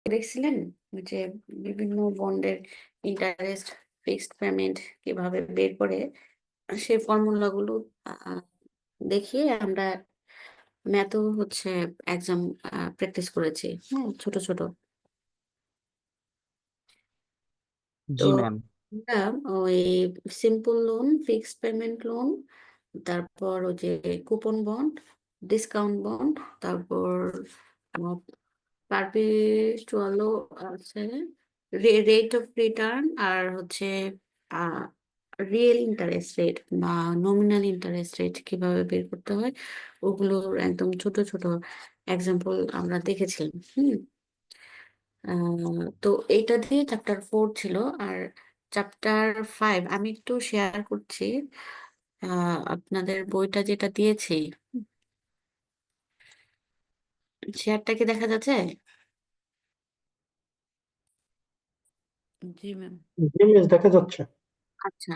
দেখছিলেন যে বিভিন্ন বন্ডের ইন্টারেস্ট ফিক্সড পেমেন্ট কিভাবে বের করে সেই ফর্মুলাগুলো দেখিয়ে আমরা ম্যাথও হচ্ছে এক্সাম প্র্যাকটিস করেছি। হ্যাঁ, ছোট ছোট। তো জি ম্যাম। আমরা ওই simple loan, fixed payment loan, তারপর ওই যে কুপন বন্ড, ডিসকাউন্ট বন্ড, তারপর পারপেচুয়ালও আছে, রেট অফ রিটার্ন, আর হচ্ছে রিয়েল ইন্টারেস্ট রেট বা নমিনাল ইন্টারেস্ট রেট কিভাবে বের করতে হয় ওগুলোর একদম ছোট ছোট এক্সাম্পল আমরা দেখেছিলাম। তো এইটা দিয়ে চ্যাপ্টার 4 ছিল। আর চ্যাপ্টার 5 আমি একটু শেয়ার করছি। আপনাদের বইটা যেটা দিয়েছি, শেয়ারটা কি দেখা যাচ্ছে? জি ম্যাম। জি মিস, দেখা যাচ্ছে। আচ্ছা।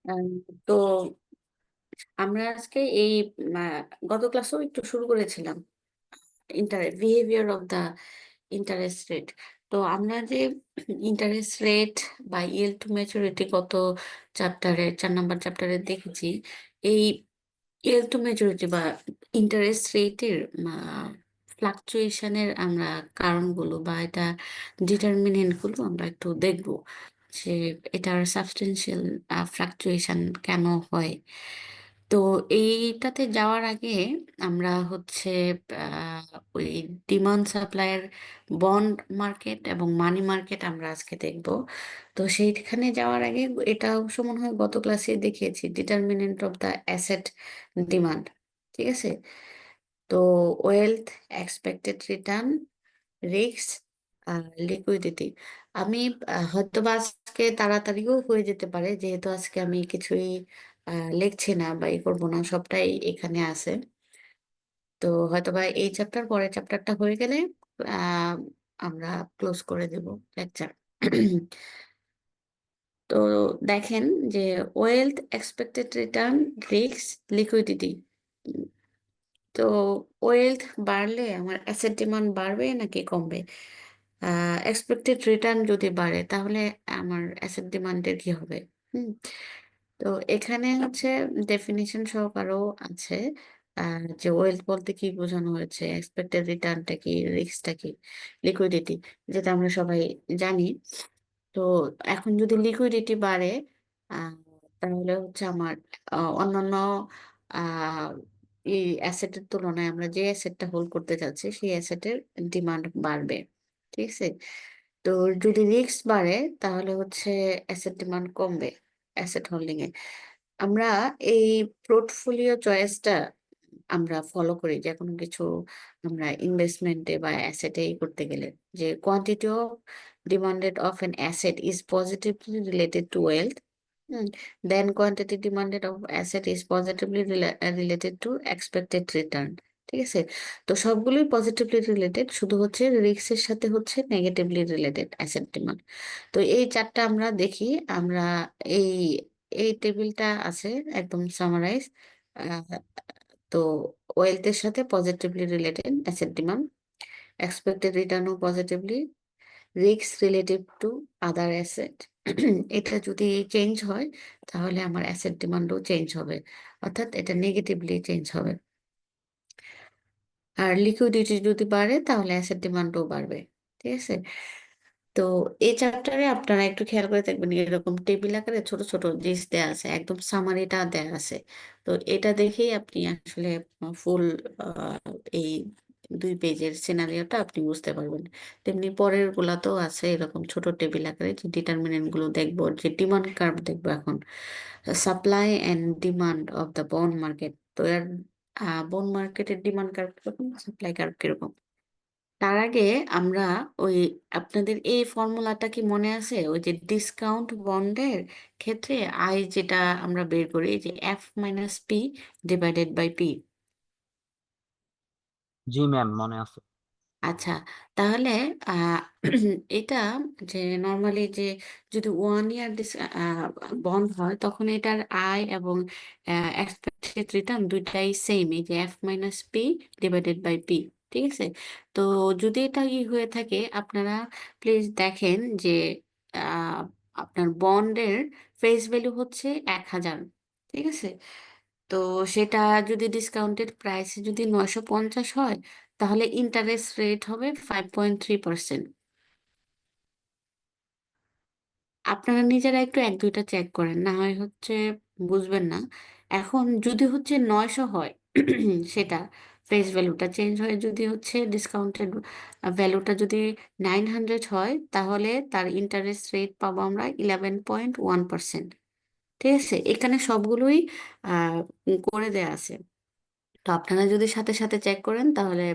আম, তো আমরা আজকে এই গত ক্লাসেও একটু শুরু করেছিলাম behaviour of the interest rate. তো আমরা যে ইন্টারেস্ট রেট বা ইয়েল্ড টু ম্যাচুরিটি গত চ্যাপ্টারে 4 নম্বর চ্যাপ্টারে দেখেছি। এই ইয়েল্ড টু ম্যাচুরিটি বা ইন্টারেস্ট রেটের ফ্লাকচুয়েশনের আমরা কারণগুলো বা এটা ডিটারমিনেন্ট গুলো আমরা একটু দেখব যে এটার সাবস্টেন্সিয়াল ফ্লাকচুয়েশন কেন হয়। তো এইটাতে যাওয়ার আগে আমরা হচ্ছে ওই ডিমান্ড সাপ্লাইয়ের বন্ড মার্কেট এবং মানি মার্কেট আমরা আজকে দেখব। তো সেইখানে যাওয়ার আগে এটা অবশ্য মনে হয় গত ক্লাসে দেখিয়েছি, determinant of the asset demand. ঠিক আছে? তো ওয়েলথ, এক্সপেক্টেড রিটার্ন, রিস্ক আর লিকুইডিটি। আমি হয়তো বা আজকে তাড়াতাড়িও হয়ে যেতে পারে, যেহেতু আজকে আমি কিছুই লিখছি না বা ই করবো না, সবটাই এখানে আছে। তো হয়তো বা এই চ্যাপ্টার পরের চ্যাপ্টারটা হয়ে গেলে আহ আমরা ক্লোজ করে দেব লেকচার। তো দেখেন যে wealth, expected return, risk, liquidity. তো ওয়েলথ বাড়লে আমার অ্যাসেট ডিমান্ড বাড়বে নাকি কমবে? এক্সপেক্টেড রিটার্ন যদি বাড়ে তাহলে আমার অ্যাসেট ডিমান্ডের কি হবে? হুম। তো এখানে হচ্ছে ডেফিনিশন সহকারেও আছে যে ওয়েলথ বলতে কি বোঝানো হয়েছে, এক্সপেক্টেড রিটার্নটা কি, রিস্কটা কি, লিকুইডিটি, যেটা আমরা সবাই জানি। তো এখন যদি লিকুইডিটি বাড়ে আহ, তাহলে হচ্ছে আমার অন্যান্য আহ, এই অ্যাসেটের তুলনায় আমরা যে অ্যাসেটটা হোল্ড করতে চাচ্ছি সেই অ্যাসেটের ডিমান্ড বাড়বে। ঠিক আছে? তো যদি রিস্ক বাড়ে তাহলে হচ্ছে অ্যাসেট ডিমান্ড কমবে অ্যাসেট হোল্ডিং এ। আমরা এই পোর্টফোলিও চয়েসটা আমরা ফলো করি যে কোনো কিছু আমরা ইনভেস্টমেন্টে বা অ্যাসেটে করতে গেলে, যে quantity of demanded of an asset is positively related to wealth, then quantity demanded of asset is positively related to expected return। ঠিক আছে? তো সবগুলোই পজিটিভলি রিলেটেড, শুধু হচ্ছে রিস্কের সাথে হচ্ছে নেগেটিভলি রিলেটেড অ্যাসেট ডিমান্ড। তো এই চারটা আমরা দেখি। আমরা এই এই টেবিলটা আছে একদম সামারাইজ। তো ওয়েলথের সাথে positively related asset demand, expected রিটার্নও positively, risk relative to other asset. এটা যদি চেঞ্জ হয় তাহলে আমার অ্যাসেট ডিমান্ডও চেঞ্জ হবে, অর্থাৎ এটা নেগেটিভলি চেঞ্জ হবে। আর লিকুইডিটি যদি বাড়ে তাহলে অ্যাসেট ডিমান্ডও বাড়বে। ঠিক আছে? তো এই চ্যাপ্টারে আপনারা একটু খেয়াল করে দেখবেন, এরকম টেবিল আকারে ছোট ছোট জিনিস দেওয়া আছে, একদম সামারিটা দেওয়া আছে। তো এটা দেখেই আপনি আসলে ফুল এই 2 পেজের সিনারিওটা আপনি বুঝতে পারবেন। তেমনি পরের গুলাতেও আছে এরকম ছোট টেবিল আকারে, যে ডিটারমিনেন্ট গুলো দেখবো, যে ডিমান্ড কার্ভ দেখবো এখন, supply and demand of the bond market. তো এর বন্ড মার্কেটের ডিমান্ড কার্ভ কিরকম, সাপ্লাই কার্ভ কিরকম। তার আগে আমরা ওই আপনাদের এই ফর্মুলাটা কি মনে আছে, ওই যে ডিসকাউন্ট বন্ডের ক্ষেত্রে আই যেটা আমরা বের করি, এই যে F - P divided by P. জি ম্যাম, মনে আছে। আচ্ছা, তাহলে আহ, এটা যে নর্মালি যে যদি 1 ইয়ার বন্ড হয় তখন এটার আয় এবং এক্সপেক্টেড রিটার্ন দুইটাই সেম, এই যে F - P divided by P. ঠিক আছে? তো যদি এটা হয়ে থাকে আপনারা প্লিজ দেখেন যে আহ, আপনার বন্ডের ফেস ভ্যালু হচ্ছে 1,000। ঠিক আছে? তো সেটা যদি ডিসকাউন্টেড প্রাইসে যদি 950 হয়, তাহলে ইন্টারেস্ট রেট হবে 5.3%। আপনারা নিজেরা একটু এক দুইটা চেক করেন, না হয় হচ্ছে বুঝবেন না। এখন যদি হচ্ছে 900 হয়, সেটা ফেস ভ্যালুটা চেঞ্জ হয়ে যদি হচ্ছে ডিসকাউন্টেড ভ্যালুটা যদি 900 হয়, তাহলে তার ইন্টারেস্ট রেট পাবো আমরা 11.1%। ঠিক আছে? এখানে সবগুলোই আহ, করে দেয়া আছে। তো আপনারা যদি সাথে সাথে চেক করেন, তাহলে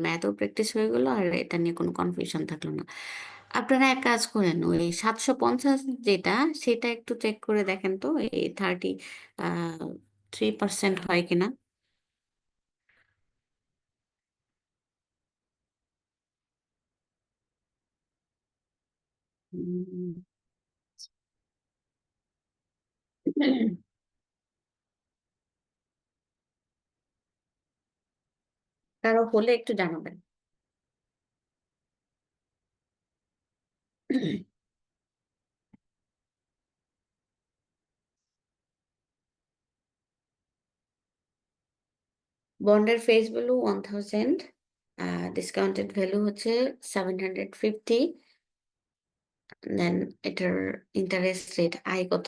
ম্যাথও প্র্যাকটিস হয়ে গেলো, আর এটা নিয়ে কোনো কনফিউশন থাকলো না। আপনারা এক কাজ করেন, ওই 750 যেটা, সেটা একটু চেক করে দেখেন তো, এই 3% হয় কিনা। উম, কারো হলে একটু জানাবেন। বন্ডের ফেস ভ্যালু 1000, ডিসকাউন্টেড ভ্যালু হচ্ছে 750, দেন এটার ইন্টারেস্ট রেট আয় কত?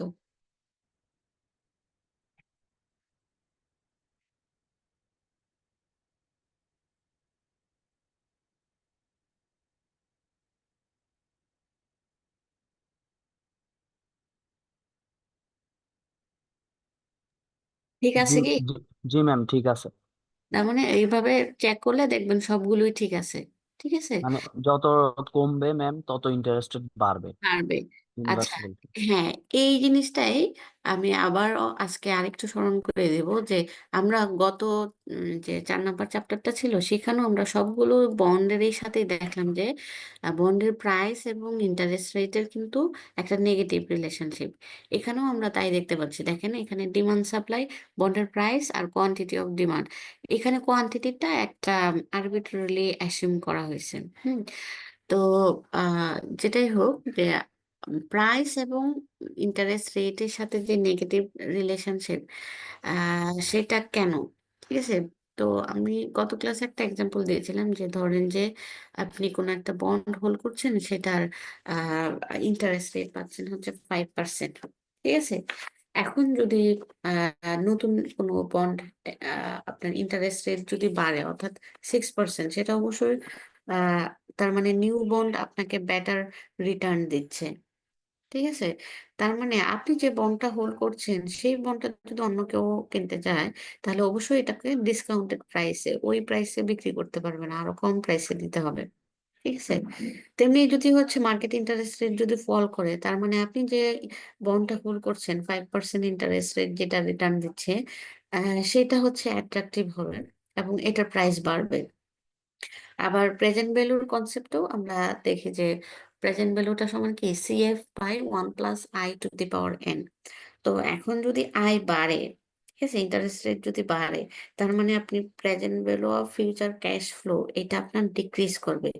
ঠিক জি আছে কি? জি জি ম্যাম, ঠিক আছে। তার মানে এইভাবে চেক করলে দেখবেন সবগুলোই ঠিক আছে। ঠিক আছে? মানে যত কমবে ম্যাম তত ইন্টারেস্টেড বাড়বে পারবে। আচ্ছা, ইনভার্সলি। হ্যাঁ, এই জিনিসটাই আমি আবার আজকে আরেকটু স্মরণ করে দেব যে আমরা গত যে 4 নম্বর চ্যাপ্টারটা ছিল, সেখানেও আমরা সবগুলো বন্ডের এই সাথেই দেখলাম যে বন্ডের প্রাইস এবং ইন্টারেস্ট রেটের কিন্তু একটা নেগেটিভ রিলেশনশিপ। এখানেও আমরা তাই দেখতে পাচ্ছি। দেখেন, এখানে ডিমান্ড সাপ্লাই, বন্ডের প্রাইস আর কোয়ান্টিটি অফ ডিমান্ড। এখানে কোয়ান্টিটিটা একটা আরবিট্রারিলি অ্যাসিউম করা হয়েছে। হুম। তো যেটাই হোক, যে প্রাইস এবং ইন্টারেস্ট রেটের সাথে যে নেগেটিভ রিলেশনশিপ, সেটা কেন? ঠিক আছে? তো আমি গত ক্লাসে একটা এক্সাম্পল দিয়েছিলাম, যে ধরেন যে আপনি কোনো একটা বন্ড হোল্ড করছেন, সেটার ইন্টারেস্ট রেট পাচ্ছেন হচ্ছে 5%। ঠিক আছে? এখন যদি নতুন কোনো বন্ড আপনার ইন্টারেস্ট রেট যদি বাড়ে, অর্থাৎ 6%, সেটা অবশ্যই আহ, তার মানে নিউ বন্ড আপনাকে বেটার রিটার্ন দিচ্ছে। ঠিক আছে? তার মানে আপনি যে বন্ডটা হোল্ড করছেন, সেই বন্ডটা যদি অন্য কেউ কিনতে চায়, তাহলে অবশ্যই এটাকে ডিসকাউন্টেড প্রাইসে, ওই প্রাইসে বিক্রি করতে পারবে না, আরো কম প্রাইসে দিতে হবে। ঠিক আছে? তেমনি যদি হচ্ছে মার্কেট ইন্টারেস্ট রেট যদি ফল করে, তার মানে আপনি যে বন্ডটা হোল্ড করছেন, 5% ইন্টারেস্ট রেট যেটা রিটার্ন দিচ্ছে, সেটা হচ্ছে অ্যাট্রাকটিভ হবে এবং এটার প্রাইস বাড়বে। আবার প্রেজেন্ট ভ্যালুর কনসেপ্টও আমরা দেখি যে প্রেজেন্ট ভ্যালুটা সমান কি, সিএফ বাই 1 + i⁻n। তো এখন যদি আয় বাড়ে, ঠিক আছে, ইন্টারেস্ট রেট যদি বাড়ে, তার মানে আপনি present value of future cash flow, এটা আপনার ডিক্রিজ করবে।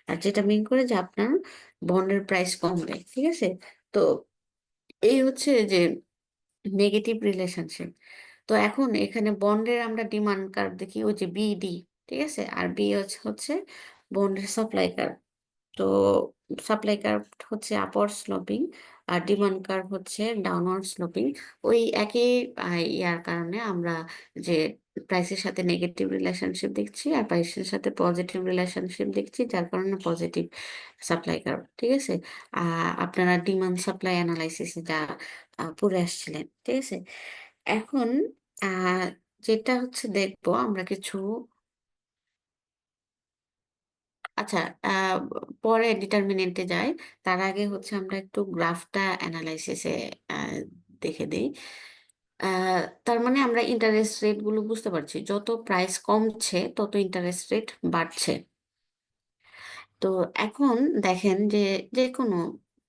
আর যেটা মিন করে যে আপনার বন্ডের প্রাইস কমবে। ঠিক আছে? তো এই হচ্ছে যে নেগেটিভ রিলেশনশিপ। তো এখন এখানে বন্ডের আমরা ডিমান্ড কার্ভ দেখি, ওই যে বিডি। ঠিক আছে? আর বি হচ্ছে বন্ডের সাপ্লাই কার্ভ। তো সাপ্লাই কার্ভ হচ্ছে আপওয়ার্ড স্লোপিং, আর ডিমান্ড কার্ভ হচ্ছে ডাউনওয়ার্ড স্লোপিং। ওই একই ইয়ার কারণে আমরা যে প্রাইসের সাথে নেগেটিভ রিলেশনশিপ দেখছি, আর প্রাইসের সাথে পজিটিভ রিলেশনশিপ দেখছি, যার কারণে পজিটিভ সাপ্লাই কার্ভ। ঠিক আছে? আপনারা ডিমান্ড সাপ্লাই অ্যানালাইসিসে যা পড়ে আসছিলেন। ঠিক আছে? এখন আহ যেটা হচ্ছে দেখবো আমরা কিছু, আচ্ছা, আহ, পরে ডিটারমিনেন্টে যাই। তার আগে হচ্ছে আমরা একটু গ্রাফটা অ্যানালাইসিসে দেখে দিই। তার মানে আমরা ইন্টারেস্ট রেট গুলো বুঝতে পারছি, যত প্রাইস কমছে তত ইন্টারেস্ট রেট বাড়ছে। তো এখন দেখেন যে যে কোনো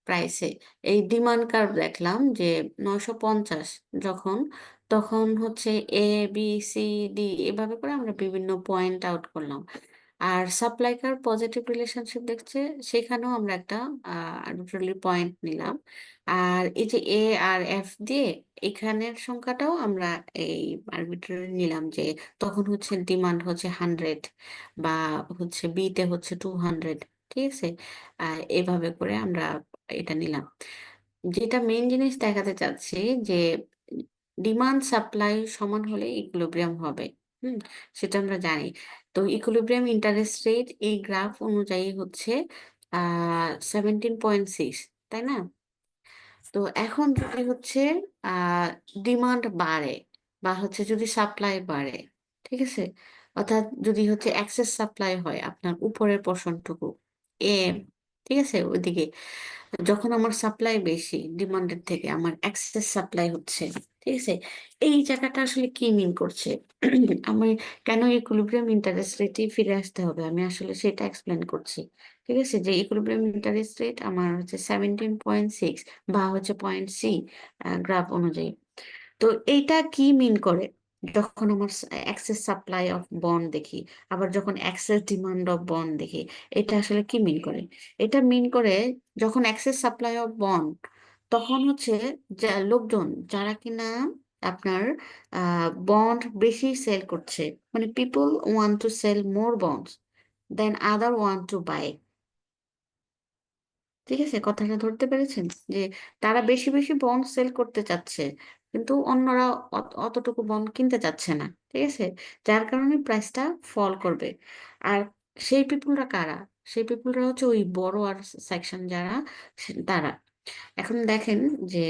প্রাইসে এই ডিমান্ড কার্ভ দেখলাম যে 950 যখন, তখন হচ্ছে এ বি সি ডি এভাবে করে আমরা বিভিন্ন পয়েন্ট আউট করলাম। আর সাপ্লাই কার পজিটিভ রিলেশনশিপ দেখছে, সেখানেও আমরা একটা আর্বিট্রারি পয়েন্ট নিলাম। আর এই যে এ আর এফ দিয়ে এখানের সংখ্যাটাও আমরা এই আর্বিট্রারি নিলাম, যে তখন হচ্ছে ডিমান্ড হচ্ছে 100 বা হচ্ছে বিতে হচ্ছে 200। ঠিক আছে, এভাবে করে আমরা এটা নিলাম। যেটা মেইন জিনিস দেখাতে চাচ্ছি যে ডিমান্ড সাপ্লাই সমান হলে ইকুইলিব্রিয়াম হবে। হুম, সেটা আমরা জানি। তো ইকুইলিব্রিয়াম ইন্টারেস্ট রেট এই গ্রাফ অনুযায়ী হচ্ছে 17.6, তাই না? তো এখন যদি হচ্ছে ডিমান্ড বাড়ে বা হচ্ছে যদি সাপ্লাই বাড়ে, ঠিক আছে, অর্থাৎ যদি হচ্ছে এক্সেস সাপ্লাই হয় আপনার উপরের পোর্শনটুকু এ, ঠিক আছে, ওইদিকে যখন আমার সাপ্লাই বেশি ডিমান্ডের থেকে আমার এক্সেস সাপ্লাই হচ্ছে, ঠিক আছে, এই জায়গাটা আসলে কি মিন করছে? আমি কেন ইকুইলিব্রিয়াম ইন্টারেস্ট রেটে ফিরে আসতে হবে, আমি আসলে সেটা এক্সপ্লেন করছি। ঠিক আছে, যে ইকুইলিব্রিয়াম ইন্টারেস্ট রেট আমার হচ্ছে 17.6 বা হচ্ছে পয়েন্ট সি গ্রাফ অনুযায়ী। তো এইটা কি মিন করে? যখন আমার এক্সেস সাপ্লাই অফ বন্ড দেখি, আবার যখন এক্সেস ডিমান্ড অফ বন্ড দেখি, এটা আসলে কি মিন করে? এটা মিন করে যখন এক্সেস সাপ্লাই অফ বন্ড, তখন হচ্ছে যা লোকজন যারা কিনা আপনার বন্ড বেশি সেল করছে, মানে people want to sell more bonds than other want to buy. ঠিক আছে, কথাটা ধরতে পেরেছেন? যে তারা বেশি বেশি বন্ড সেল করতে চাচ্ছে, কিন্তু অন্যরা অতটুকু বন্ড কিনতে চাচ্ছে না। ঠিক আছে, যার কারণে প্রাইসটা ফল করবে। আর সেই পিপুলরা কারা? সেই পিপুলরা হচ্ছে ওই বড় আর সেকশন যারা, তারা। এখন দেখেন যে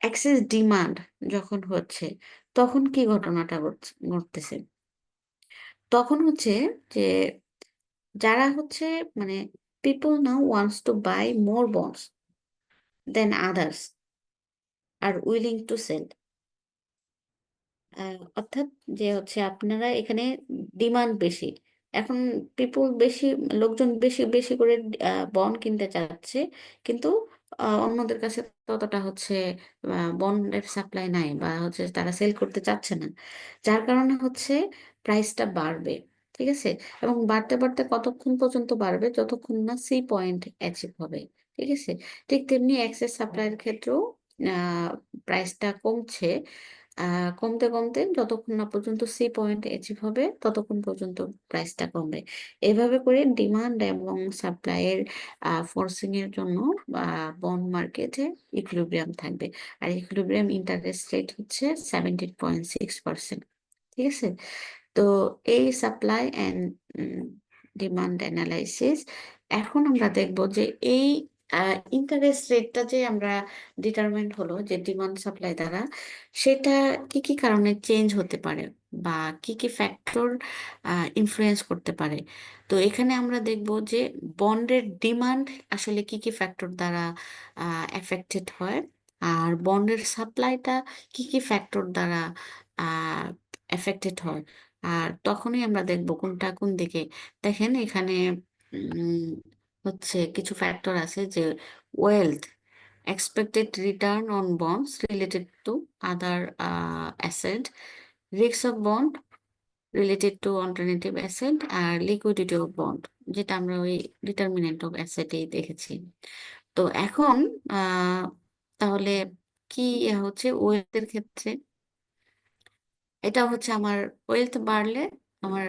এক্সেস ডিমান্ড যখন হচ্ছে, তখন কি ঘটনাটা ঘটতেছে? তখন হচ্ছে যে যারা হচ্ছে মানে people now wants to buy more bonds than others are willing to sell. অর্থাৎ যে হচ্ছে আপনারা এখানে ডিমান্ড বেশি। এখন পিপল বেশি, লোকজন বেশি বেশি করে বন্ড কিনতে চাচ্ছে, কিন্তু অন্যদের কাছে ততটা হচ্ছে বন্ডের সাপ্লাই নাই বা হচ্ছে তারা সেল করতে চাচ্ছে না। যার কারণে হচ্ছে প্রাইসটা বাড়বে। ঠিক আছে, এবং বাড়তে বাড়তে কতক্ষণ পর্যন্ত বাড়বে? যতক্ষণ না সি পয়েন্ট অ্যাচিভ হবে। ঠিক আছে, ঠিক তেমনি এক্সেস সাপ্লাইয়ের ক্ষেত্রেও প্রাইসটা কমছে। কমতে কমতে যতক্ষণ না পর্যন্ত সি পয়েন্ট অ্যাচিভ হবে ততক্ষণ পর্যন্ত প্রাইসটা কমবে। এভাবে করে ডিমান্ড এবং সাপ্লাইয়ের ফোর্সিং এর জন্য বন্ড মার্কেটে ইকুইলিব্রিয়াম থাকবে। আর ইকুইলিব্রিয়াম ইন্টারেস্ট রেট হচ্ছে 17.6%। ঠিক আছে, তো এই সাপ্লাই অ্যান্ড ডিমান্ড অ্যানালাইসিস, এখন আমরা দেখব যে এই ইন্টারেস্ট রেটটা যে আমরা ডিটারমাইন্ড হলো যে ডিমান্ড সাপ্লাই দ্বারা, সেটা কি কি কারণে চেঞ্জ হতে পারে বা কি কি ফ্যাক্টর ইনফ্লুয়েন্স করতে পারে। তো এখানে আমরা দেখব যে বন্ডের ডিমান্ড আসলে কি কি ফ্যাক্টর দ্বারা এফেক্টেড হয়, আর বন্ডের সাপ্লাইটা কি কি ফ্যাক্টর দ্বারা এফেক্টেড হয়। আর তখনই আমরা দেখব কোনটা কোন দিকে। দেখেন এখানে উম, হচ্ছে কিছু ফ্যাক্টর আছে যে wealth, expected return on bonds related to other asset, risk of bond related to alternative asset, আর liquidity of bond, যেটা আমরা ওই ডিটারমিনেন্ট অফ অ্যাসেটেই দেখেছি। তো এখন আহ, তাহলে কি হচ্ছে ওয়েলথের ক্ষেত্রে? এটা হচ্ছে আমার ওয়েলথ বাড়লে আমার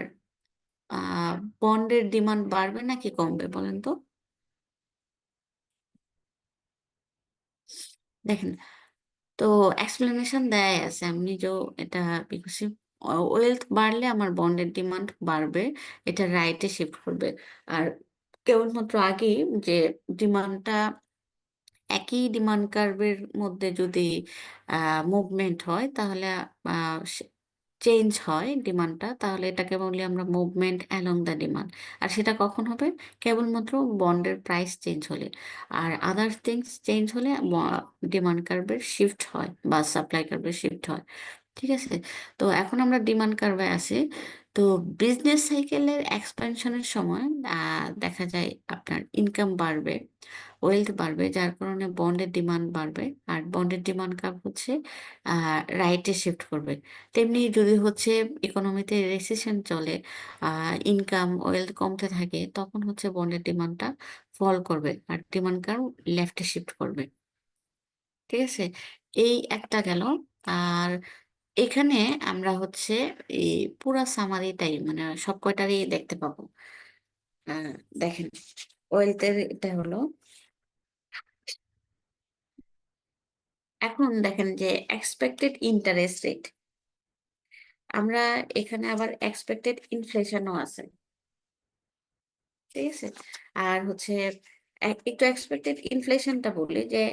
বন্ডের ডিমান্ড বাড়বে নাকি কমবে বলেন তো? দেখেন, তো এক্সপ্লেনেশন দেয় আছে, আমি নিজেও এটা বিকশিত। ওয়েলথ বাড়লে আমার বন্ডের ডিমান্ড বাড়বে, এটা রাইটে শিফট করবে। আর কেবলমাত্র আগেই যে ডিমান্ডটা একই ডিমান্ড কার্ভের মধ্যে যদি মুভমেন্ট হয়, তাহলে চেঞ্জ হয় ডিমান্ডটা, তাহলে এটাকে বলি আমরা মুভমেন্ট অ্যালং দ্য ডিমান্ড। আর সেটা কখন হবে? কেবলমাত্র বন্ডের প্রাইস চেঞ্জ হলে। আর আদার থিংস চেঞ্জ হলে ডিমান্ড কার্ভের শিফট হয় বা সাপ্লাই কার্ভের শিফট হয়। ঠিক আছে, তো এখন আমরা ডিমান্ড কার্ভে আছি। তো বিজনেস সাইকেলের এক্সপানশনের সময় দেখা যায় আপনার ইনকাম বাড়বে, ওয়েলথ বাড়বে, যার কারণে বন্ডের ডিমান্ড বাড়বে। আর বন্ডের ডিমান্ড কার্ভ হচ্ছে রাইটে শিফট করবে। তেমনি যদি হচ্ছে ইকোনমিতে রেসেশন চলে, ইনকাম ওয়েলথ কমতে থাকে, তখন হচ্ছে বন্ডের ডিমান্ডটা ফল করবে আর ডিমান্ড কার্ভ লেফটে শিফট করবে। ঠিক আছে, এই একটা গেল। আর এখানে আমরা হচ্ছে এই পুরা সামারিটাই মানে সব কয়টারই দেখতে পাবো। আহ, দেখেন, ওয়েলথের এটা হলো। এখন দেখেন যে এক্সপেক্টেড ইন্টারেস্ট রেট, আমরা এখানে আবার এক্সপেক্টেড ইনফ্লেশনও আছে। ঠিক আছে, আর হচ্ছে একটু এক্সপেক্টেড ইনফ্লেশনটা বলি যে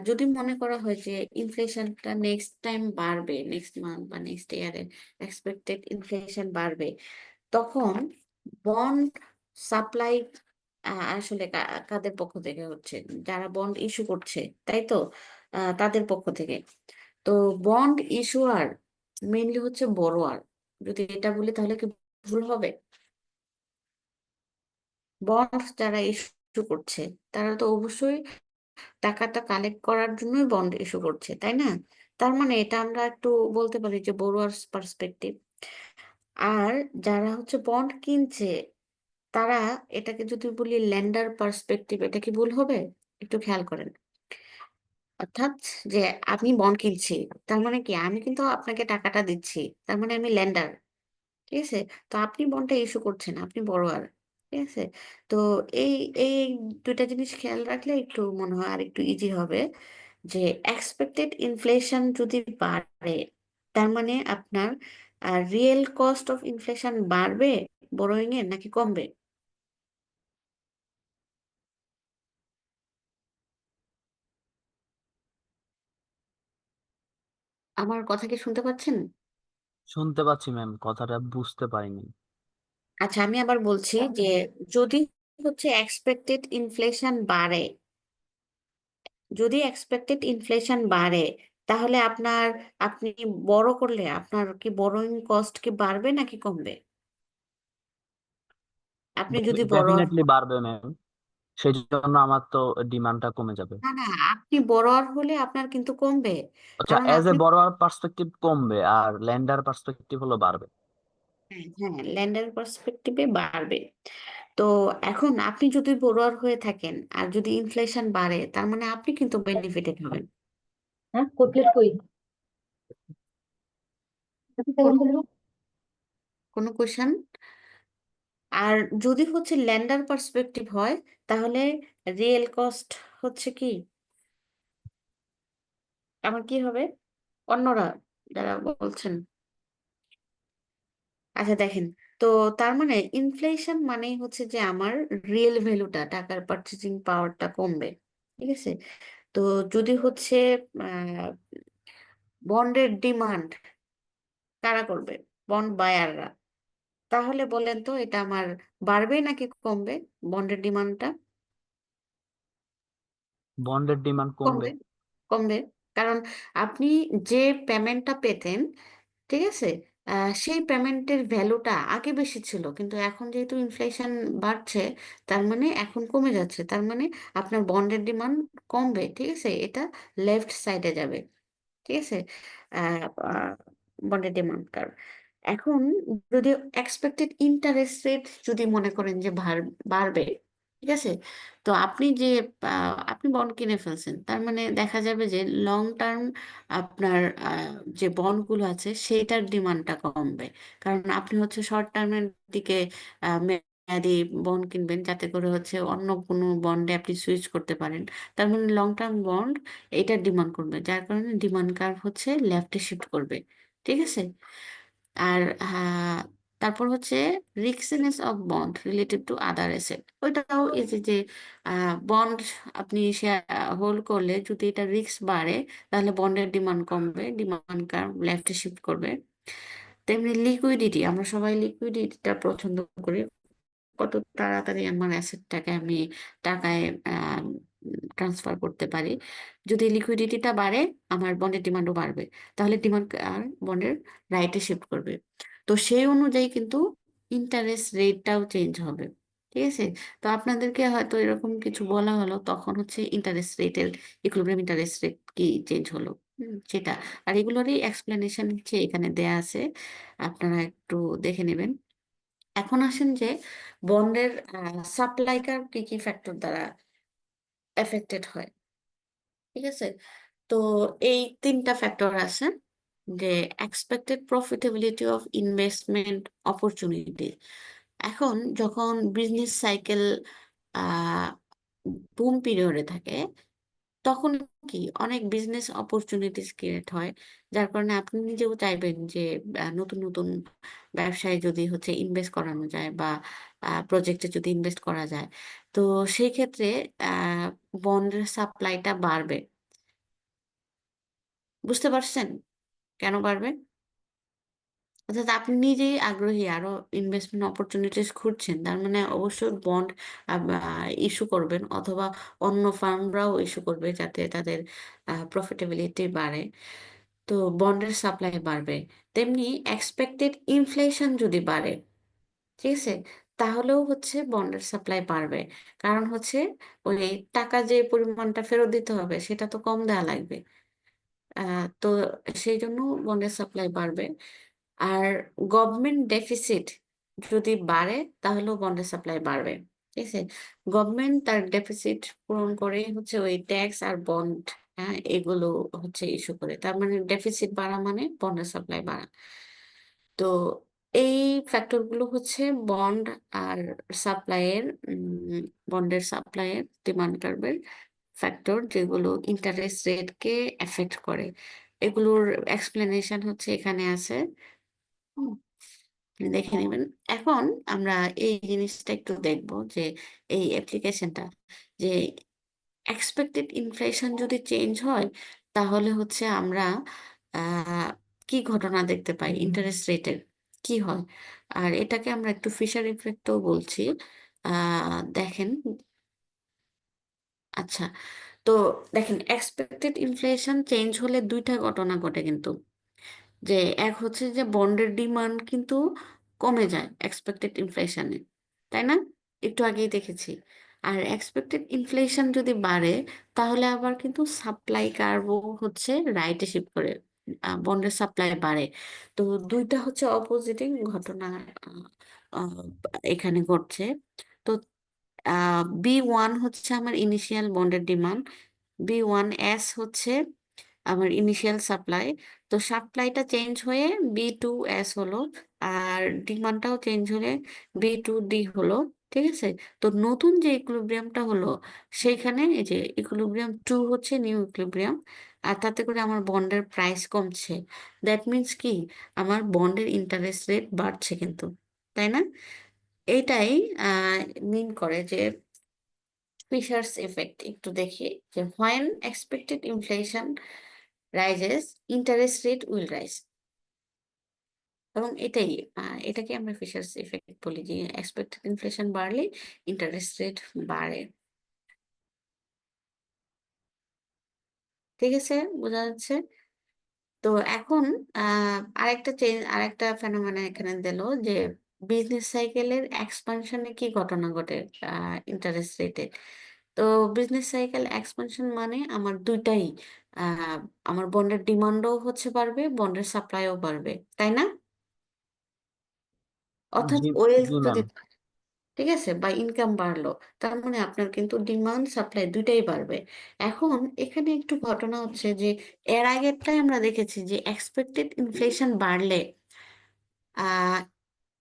যদি মনে করা হয় যে ইনফ্লেশনটা নেক্সট টাইম বাড়বে, নেক্সট মান্থ বা নেক্সট ইয়ারে এক্সপেক্টেড ইনফ্লেশন বাড়বে, তখন বন্ড সাপ্লাই আসলে কাদের পক্ষ থেকে হচ্ছে, যারা বন্ড ইস্যু করছে, তাই তো, তাদের পক্ষ থেকে। তো বন্ড ইস্যুয়ার মেইনলি হচ্ছে বড়োয়ার। যদি এটা বলি তাহলে কি ভুল হবে? বন্ড যারা ইস্যু করছে, তারা তো অবশ্যই টাকাটা কালেক্ট করার জন্যই বন্ড ইস্যু করছে, তাই না? তার মানে এটা আমরা একটু বলতে পারি যে বড়োয়ার্স পার্সপেক্টিভ। আর যারা হচ্ছে বন্ড কিনছে, তারা, এটাকে যদি বলি ল্যান্ডার পার্সপেক্টিভ, এটা কি ভুল হবে? একটু খেয়াল করেন। অর্থাৎ যে আমি বন্ড কিনছি, তার মানে কি আমি কিন্তু আপনাকে টাকাটা দিচ্ছি, তার মানে আমি ল্যান্ডার। ঠিক আছে, তো আপনি বন্ডটা ইস্যু করছেন, আপনি বড়োয়ার। ঠিক আছে, তো এই এই দুইটা জিনিস খেয়াল রাখলে একটু মনে হয় আর একটু ইজি হবে যে এক্সপেক্টেড ইনফ্লেশন যদি বাড়ে, তার মানে আপনার রিয়েল কস্ট অফ ইনফ্লেশন বাড়বে বড়োইং এর নাকি কমবে? আমার কথা কি শুনতে পাচ্ছেন? শুনতে পাচ্ছি ম্যাম, কথাটা বুঝতে পারিনি। আচ্ছা, আমি আবার বলছি যে যদি হচ্ছে এক্সপেক্টেড ইনফ্লেশন বাড়ে, যদি এক্সপেক্টেড ইনফ্লেশন বাড়ে, তাহলে আপনি বড় করলে আপনার কি বড়োইং কস্ট কি বাড়বে নাকি কমবে? আপনি যদি বড়, ডেফিনেটলি বাড়বে ম্যাম, সেই জন্য আমার তো ডিমান্ডটা কমে যাবে। না না, আপনি বড়োয়ার হলে আপনার কিন্তু কমবে। আচ্ছা, কারণ এজ এ আপনি, বড়োয়ার পার্সপেক্টিভ কমবে আর ল্যান্ডার পার্সপেক্টিভ হলো বাড়বে। হ্যাঁ হ্যাঁ, ল্যান্ডার পার্সপেক্টিভে বাড়বে। তো এখন আপনি যদি বড়োয়ার হয়ে থাকেন আর যদি ইনফ্লেশন বাড়ে, তার মানে আপনি কিন্তু বেনিফিটেড হবেন। হ্যাঁ, কোটলেট কই? কোনো কোনো কোশ্চেন? আর যদি হচ্ছে ল্যান্ডার পার্সপেক্টিভ হয়, তাহলে রিয়েল কস্ট হচ্ছে কি, আমার কি হবে? অন্যরা যারা বলছেন, আচ্ছা দেখেন, তো তার মানে ইনফ্লেশন মানেই হচ্ছে যে আমার রিয়েল ভ্যালুটা, টাকার পারচেজিং পাওয়ারটা কমবে। ঠিক আছে, তো যদি হচ্ছে বন্ডের ডিমান্ড কারা করবে? বন্ড বায়াররা। তাহলে বলেন তো এটা আমার বাড়বে নাকি কমবে? বন্ডের ডিমান্ডটা বন্ডের ডিমান্ড কমবে। কমবে, কমবে। কারণ আপনি যে পেমেন্টটা পেতেন, ঠিক আছে, সেই পেমেন্টের ভ্যালুটা আগে বেশি ছিল, কিন্তু এখন যেহেতু ইনফ্লেশন বাড়ছে, তার মানে এখন কমে যাচ্ছে, তার মানে আপনার বন্ডের ডিমান্ড কমবে। ঠিক আছে, এটা লেফট সাইডে যাবে। ঠিক আছে, বন্ডের ডিমান্ড কার্ভ। এখন যদি এক্সপেক্টেড ইন্টারেস্ট রেট যদি মনে করেন যে বাড়বে, ঠিক আছে, তো আপনি যে আপনি বন্ড কিনে ফেলছেন, তার মানে দেখা যাবে যে লং টার্ম আপনার যে বন্ডগুলো আছে সেইটার ডিমান্ডটা কমবে। কারণ আপনি হচ্ছে শর্ট টার্মের দিকে মেয়াদি বন্ড কিনবেন, যাতে করে হচ্ছে অন্য কোনো বন্ডে আপনি সুইচ করতে পারেন। তার মানে লং টার্ম বন্ড এইটার ডিমান্ড করবে, যার কারণে ডিমান্ড কার্ভ হচ্ছে লেফটে শিফট করবে। ঠিক আছে, আর তারপর হচ্ছে riskiness of bond relative to other asset, ওইটাও এই যে বন্ড আপনি হোল্ড করলে যদি এটা রিস্ক বাড়ে, তাহলে বন্ডের ডিমান্ড কমবে, ডিমান্ড কার্ভ লেফটে শিফট করবে। তেমনি লিকুইডিটি, আমরা সবাই লিকুইডিটিটা পছন্দ করি, কত তাড়াতাড়ি আমার অ্যাসেটটাকে আমি টাকায় ট্রান্সফার করতে পারি। যদি লিকুইডিটিটা বাড়ে, আমার বন্ডের ডিমান্ডও বাড়বে, তাহলে ডিমান্ড আর বন্ডের রাইটে শিফট করবে। তো সেই অনুযায়ী কিন্তু ইন্টারেস্ট রেটটাও চেঞ্জ হবে। ঠিক আছে, তো আপনাদেরকে হয়তো এরকম কিছু বলা হলো, তখন হচ্ছে ইন্টারেস্ট রেটের ইকুইলিব্রিয়াম ইন্টারেস্ট রেট কি চেঞ্জ হলো, সেটা। আর এগুলোরই এক্সপ্লেনেশন হচ্ছে এখানে দেয়া আছে, আপনারা একটু দেখে নেবেন। এখন আসেন যে বন্ডের সাপ্লাইকার কি কি ফ্যাক্টর দ্বারা এফেক্টেড হয়। ঠিক আছে, তো এই তিনটা ফ্যাক্টর আছে, যে expected profitability of investment opportunity. এখন যখন বিজনেস সাইকেল বুম পিরিয়ডে থাকে, তখন কি অনেক বিজনেস অপরচুনিটিস ক্রিয়েট হয়, যার কারণে আপনি নিজেও চাইবেন যে নতুন নতুন ব্যবসায় যদি হচ্ছে ইনভেস্ট করানো যায়, বা প্রজেক্টে যদি ইনভেস্ট করা যায়, তো সেই ক্ষেত্রে বন্ডের সাপ্লাইটা বাড়বে। বুঝতে পারছেন কেন বাড়বে? অর্থাৎ আপনি নিজেই আগ্রহী, আরো ইনভেস্টমেন্ট অপরচুনিটিস খুঁজছেন, তার মানে অবশ্যই বন্ড ইস্যু করবেন, অথবা অন্য ফার্মরাও ইস্যু করবে যাতে তাদের প্রফিটেবিলিটি বাড়ে। তো বন্ডের সাপ্লাই বাড়বে। তেমনি এক্সপেক্টেড ইনফ্লেশন যদি বাড়ে, ঠিক আছে, তাহলেও হচ্ছে বন্ডের সাপ্লাই বাড়বে। কারণ হচ্ছে ওই টাকা যে পরিমাণটা ফেরত দিতে হবে সেটা তো কম দেওয়া লাগবে। তো সেই জন্য বন্ডের সাপ্লাই বাড়বে। আর গভর্নমেন্ট ডেফিসিট যদি বাড়ে, তাহলেও বন্ডের সাপ্লাই বাড়বে। ঠিক আছে, গভর্নমেন্ট তার ডেফিসিট পূরণ করে হচ্ছে ওই ট্যাক্স আর বন্ড, হ্যাঁ, এগুলো হচ্ছে ইস্যু করে। তার মানে ডেফিসিট বাড়া মানে বন্ডের সাপ্লাই বাড়া। তো এই ফ্যাক্টরগুলো হচ্ছে বন্ড আর সাপ্লাইয়ের, বন্ডের সাপ্লাইয়ের ডিমান্ড কার্ভের ফ্যাক্টর, যেগুলো ইন্টারেস্ট রেটকে এফেক্ট করে। এগুলোর এক্সপ্লেনেশন হচ্ছে এখানে আছে, হুম, দেখে নেবেন। এখন আমরা এই জিনিসটা একটু দেখব, যে এই অ্যাপ্লিকেশনটা, যে এক্সপেক্টেড ইনফ্লেশন যদি চেঞ্জ হয়, তাহলে হচ্ছে আমরা আহ, কি ঘটনা দেখতে পাই, ইন্টারেস্ট রেটের কি হয়। আর এটাকে আমরা একটু ফিশার ইফেক্টও বলছি। দেখেন, আচ্ছা, তো দেখেন এক্সপেক্টেড ইনফ্লেশন চেঞ্জ হলে দুইটা ঘটনা ঘটে কিন্তু, যে এক হচ্ছে যে বন্ডের ডিমান্ড কিন্তু কমে যায় এক্সপেক্টেড ইনফ্লেশনে, তাই না? একটু আগেই দেখেছি। আর এক্সপেক্টেড ইনফ্লেশন যদি বাড়ে, তাহলে আবার কিন্তু সাপ্লাই কার্ভও হচ্ছে রাইটে শিফট করে, বন্ডের সাপ্লাই বাড়ে। তো দুইটা হচ্ছে অপোজিটিং ঘটনা আহ, আহ, এখানে ঘটছে। তো B1 হচ্ছে আমার ইনিশিয়াল বন্ডের ডিমান্ড, B1S হচ্ছে আমার ইনিশিয়াল সাপ্লাই। তো সাপ্লাইটা চেঞ্জ হয়ে B2S হলো, আর ডিমান্ডটাও চেঞ্জ হলে B2D হলো। ঠিক আছে, তো নতুন যে ইকুইলিব্রিয়ামটা হলো, সেইখানে এই যে ইকুইলিব্রিয়াম 2 হচ্ছে নিউ ইকুইলিব্রিয়াম, আর তাতে করে আমার বন্ডের প্রাইস কমছে। দ্যাট মিন্স কি, আমার বন্ডের ইন্টারেস্ট রেট বাড়ছে কিন্তু, তাই না? এইটাই মিন করে যে ফিশার্স এফেক্ট। একটু দেখি যে when expected inflation rises interest rate will rise. এবং এটাই, এটাকে আমরা ফিশার্স এফেক্ট বলি, যে এক্সপেক্টেড ইনফ্লেশন বাড়লে ইন্টারেস্ট রেট বাড়ে। ঠিক আছে, বোঝা যাচ্ছে? তো এখন আরেকটা চেঞ্জ, আরেকটা ফেনোমেনা এখানে দিল, যে বিজনেস সাইকেলের এক্সপানশনে কি ঘটনা ঘটে ইন্টারেস্ট রেটে। তো বিজনেস সাইকেল এক্সপানশন মানে আমার দুইটাই, আহ, আমার বন্ডের ডিমান্ডও হচ্ছে বাড়বে, বন্ডের সাপ্লাইও বাড়বে, তাই না? অর্থাৎ জি, ওয়েলথ জি যদি, ম্যাম। ঠিক আছে, বা ইনকাম বাড়লো, তার মানে আপনার কিন্তু ডিমান্ড সাপ্লাই দুইটাই বাড়বে। এখন এখানে একটু ঘটনা হচ্ছে যে এর আগেরটাই আমরা দেখেছি যে এক্সপেক্টেড ইনফ্লেশন বাড়লে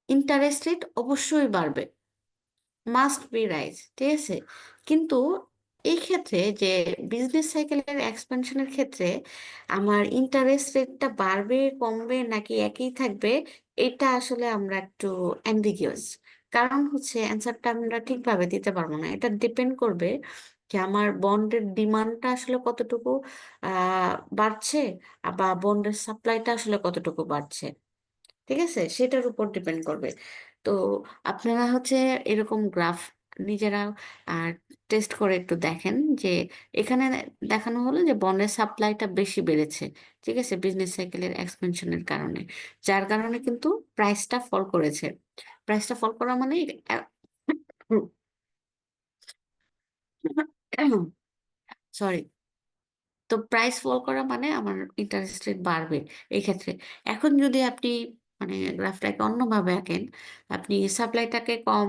ইন্টারেস্ট রেট অবশ্যই বাড়বে, মাস্ট বি রাইজ। ঠিক আছে, কিন্তু এই ক্ষেত্রে যে বিজনেস সাইকেলের এক্সপেনশনের ক্ষেত্রে আমার ইন্টারেস্ট রেটটা বাড়বে, কমবে, নাকি একই থাকবে, এটা আসলে আমরা একটু অ্যাম্বিগিয়াস। কারণ হচ্ছে অ্যান্সারটা আমরা ঠিকভাবে দিতে পারবো না, এটা ডিপেন্ড করবে যে আমার বন্ডের ডিমান্ডটা আসলে কতটুকু বাড়ছে, বা বন্ডের সাপ্লাইটা আসলে কতটুকু বাড়ছে। ঠিক আছে, সেটার উপর ডিপেন্ড করবে। তো আপনারা হচ্ছে এরকম গ্রাফ নিজেরা টেস্ট করে একটু দেখেন যে এখানে দেখানো হলো যে বন্ডের সাপ্লাইটা বেশি বেড়েছে, ঠিক আছে, বিজনেস সাইকেলের এক্সপেনশনের কারণে, যার কারণে কিন্তু প্রাইসটা ফল করেছে। প্রাইসটা ফল করা মানে সরি, তো প্রাইস ফল করা মানে আমার ইন্টারেস্ট রেট বাড়বে এই ক্ষেত্রে। এখন যদি আপনি মানে গ্রাফটাকে অন্যভাবে আঁকেন, আপনি সাপ্লাইটাকে কম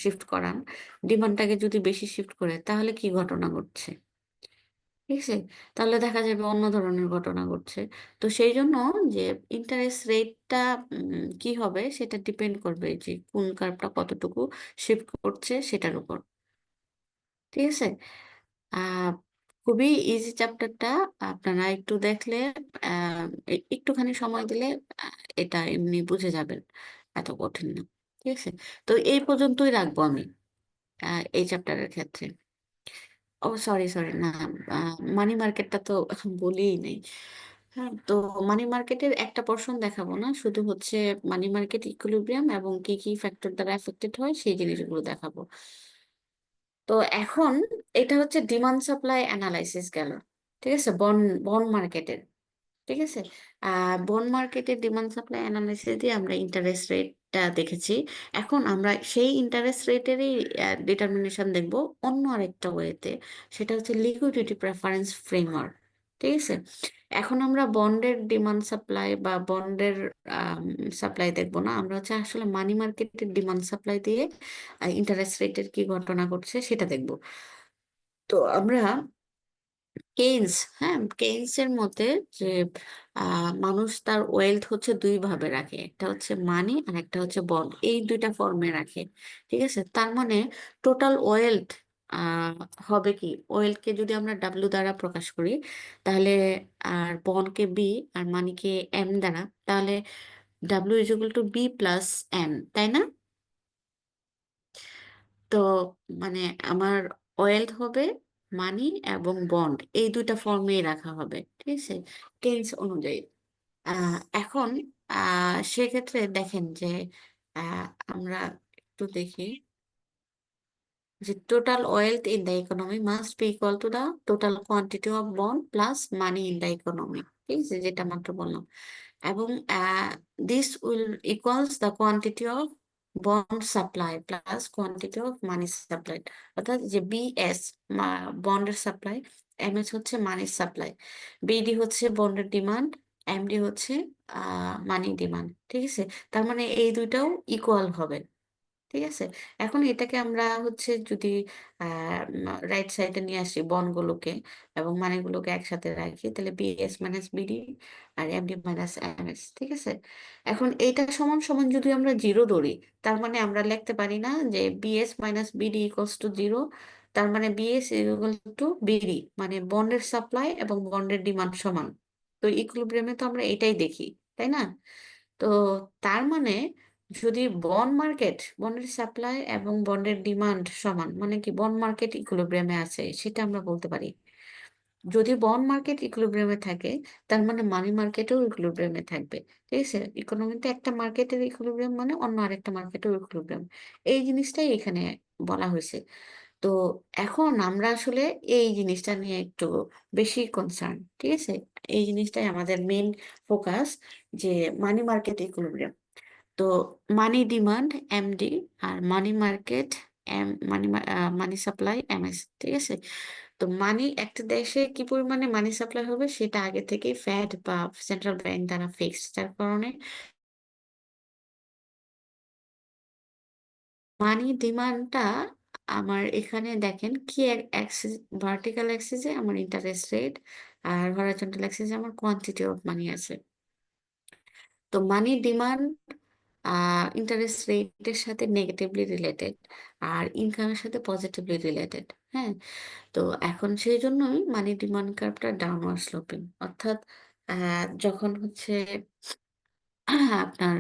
শিফট করান, ডিমান্ডটাকে যদি বেশি শিফট করে, তাহলে কি ঘটনা ঘটছে, ঠিক আছে? তাহলে দেখা যাবে অন্য ধরনের ঘটনা ঘটছে। তো সেই জন্য যে ইন্টারেস্ট রেটটা কি হবে সেটা ডিপেন্ড করবে যে কোন কার্ভটা কতটুকু শিফট করছে সেটার উপর, ঠিক আছে? আহ খুবই ইজি চ্যাপ্টারটা, আপনারা একটু দেখলে একটুখানি সময় দিলে এটা এমনি বুঝে যাবেন, এত কঠিন না, ঠিক আছে? তো এই পর্যন্তই রাখবো আমি এই চ্যাপ্টারের ক্ষেত্রে। ও সরি সরি, না, মানি মার্কেটটা তো বলিই নাই। হ্যাঁ, তো মানি মার্কেটের একটা পোর্শন দেখাবো না, শুধু হচ্ছে মানি মার্কেট ইকুইলিব্রিয়াম এবং কি কি ফ্যাক্টর দ্বারা এফেক্টেড হয় সেই জিনিসগুলো দেখাবো। তো এখন এটা হচ্ছে ডিমান্ড সাপ্লাই অ্যানালাইসিস গেল, ঠিক আছে, বন্ড মার্কেটের, ঠিক আছে। বন্ড মার্কেটের ডিমান্ড সাপ্লাই অ্যানালাইসিস দিয়ে আমরা ইন্টারেস্ট রেটটা দেখেছি। এখন আমরা সেই ইন্টারেস্ট রেটেরই ডিটারমিনেশন দেখব অন্য আরেকটা ওয়েতে, সেটা হচ্ছে লিকুইডিটি প্রেফারেন্স ফ্রেমওয়ার্ক, ঠিক আছে। এখন আমরা বন্ডের ডিমান্ড সাপ্লাই বা বন্ডের সাপ্লাই দেখবো না, আমরা হচ্ছে আসলে মানি মার্কেটের ডিমান্ড সাপ্লাই দিয়ে ইন্টারেস্ট রেটের কি ঘটনা ঘটছে সেটা দেখবো। তো আমরা কেইনস, হ্যাঁ, কেইনস এর মতে যে মানুষ তার ওয়েলথ হচ্ছে দুই ভাবে রাখে, একটা হচ্ছে মানি আর একটা হচ্ছে বন্ড, এই দুইটা ফর্মে রাখে, ঠিক আছে। তার মানে টোটাল ওয়েলথ আহ হবে কি, ওয়েলথকে যদি আমরা ডাব্লিউ দ্বারা প্রকাশ করি, তাহলে আর বন্ডকে বি আর মানিকে এম দ্বারা, তাহলে W is equal to B plus M, তাই না? তো মানে আমার ওয়েলথ হবে মানি এবং বন্ড, এই দুইটা ফর্মেই রাখা হবে, ঠিক আছে, কেইনস অনুযায়ী। এখন সেক্ষেত্রে দেখেন যে আহ, আমরা একটু দেখি যে total wealth in the economy must be equal to the total quantity of bond plus money in the economy, ঠিক আছে, যেটা মাত্র বললাম। এবং this will equals the quantity of bond supply plus quantity of money supply, অর্থাৎ যে BS বন্ডের supply, MS হচ্ছে মানির সাপ্লাই, বিডি হচ্ছে বন্ডের ডিমান্ড, এমডি হচ্ছে মানি ডিমান্ড, ঠিক আছে। তার মানে এই দুইটাও ইকুয়াল হবে, ঠিক আছে। এখন এটাকে আমরা হচ্ছে যদি রাইট সাইডে নিয়ে আসি বন্ডগুলোকে এবং মানিগুলোকে একসাথে রাখি, তাহলে বিএস মাইনাস বিডি আর এমডি মাইনাস এমএস, ঠিক আছে। এখন এইটা সমান সমান যদি আমরা জিরো ধরি, তার মানে আমরা লিখতে পারি না যে BS minus BD equals to zero, তার মানে বিএস ইকুয়াল টু বিডি, মানে বন্ডের সাপ্লাই এবং বন্ডের ডিমান্ড সমান। তো ইকুইলিব্রিয়ামে তো আমরা এটাই দেখি, তাই না? তো তার মানে যদি বন্ডের সাপ্লাই এবং বন্ডের ডিমান্ড সমান, মানে কি বন্ড মার্কেট ইকুইলিব্রিয়ামে আছে, সেটা আমরা বলতে পারি। যদি বন্ড মার্কেট ইকুইলিব্রিয়ামে থাকে, তার মানে মানি মার্কেটও ইকুইলিব্রিয়ামে থাকবে, ঠিক আছে। ইকোনমিতে একটা মার্কেটের ইকুইলিব্রিয়াম মানে অন্য আরেকটা মার্কেটের ইকুইলিব্রিয়াম, এই জিনিসটাই এখানে বলা হয়েছে। তো এখন আমরা আসলে এই জিনিসটা নিয়ে একটু বেশি কনসার্ন, ঠিক আছে। এই জিনিসটাই আমাদের মেইন ফোকাস, যে মানি মার্কেট ইকুইলিব্রিয়াম। তো মানি ডিমান্ড এমডি আর money market M money supply MS, ঠিক আছে। তো মানি একটা দেশে কি পরিমাণে মানি সাপ্লাই হবে সেটা আগে থেকেই ফ্যাড বা সেন্ট্রাল ব্যাংক দ্বারা ফিক্সড, যার কারণে মানি ডিমান্ডটা আমার এখানে দেখেন কি অ্যাক্সিস, ভার্টিক্যাল অ্যাক্সিসে আমার ইন্টারেস্ট রেট আর হরাইজন্টাল অ্যাক্সিসে আমার কোয়ান্টিটি অফ মানি আছে। তো মানি ডিমান্ড ইন্টারেস্ট রেটের সাথে নেগেটিভলি রিলেটেড আর ইনকামের সাথে পজিটিভলি রিলেটেড, হ্যাঁ। তো এখন সেই জন্যই মানি ডিমান্ড কার্ভটা ডাউনওয়ার্ড স্লোপিং, অর্থাৎ যখন হচ্ছে আপনার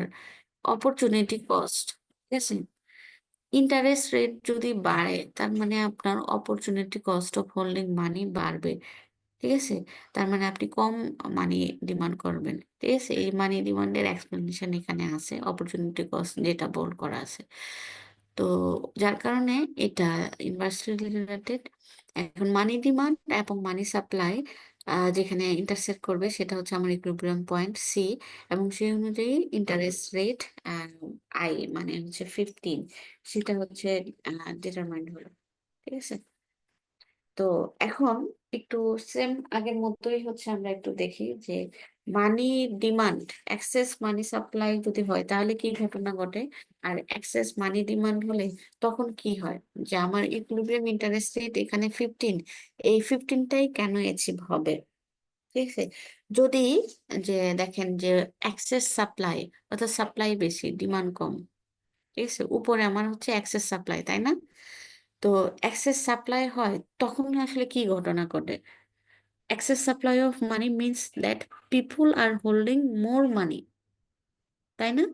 অপরচুনিটি কস্ট, ঠিক আছে, ইন্টারেস্ট রেট যদি বাড়ে, তার মানে আপনার অপরচুনিটি কস্ট অফ হোল্ডিং মানি বাড়বে, ঠিক আছে। তার মানে আপনি কম মানি ডিমান্ড করবেন, ঠিক আছে। এই মানি ডিমান্ডের এক্সপ্লেনেশন এখানে আছে, অপরচুনিটি কস্ট যেটা বোল্ড করা আছে। তো যার কারণে এটা ইনভার্সলি রিলেটেড। এখন মানি ডিমান্ড এবং মানি সাপ্লাই যেখানে ইন্টারসেক্ট করবে সেটা হচ্ছে আমার ইকুইলিব্রিয়াম পয়েন্ট সি, এবং সেই অনুযায়ী ইন্টারেস্ট রেট আই মানে হচ্ছে 15, সেটা হচ্ছে ডিটারমাইন্ড হলো। ঠিক আছে। তো এখন একটু সেম আগের মতোই হচ্ছে আমরা একটু দেখি যে মানি ডিমান্ড, এক্সেস মানি সাপ্লাই যদি হয় তাহলে কি ঘটনা ঘটে, আর এক্সেস মানি ডিমান্ড হলে তখন কি হয়, যে আমার ইকুইলিব্রিয়াম ইন্টারেস্ট রেট এখানে 15, এই 15টাই কেন অ্যাচিভ হবে। ঠিক আছে। যদি যে দেখেন যে এক্সেস সাপ্লাই, অর্থাৎ সাপ্লাই বেশি ডিমান্ড কম, ঠিক আছে, উপরে আমার হচ্ছে এক্সেস সাপ্লাই, তাই না? তো এক্সেস সাপ্লাই হয় তখন আসলে কি ঘটনা ঘটে। Excess supply of money means that people are holding more money, তাই না?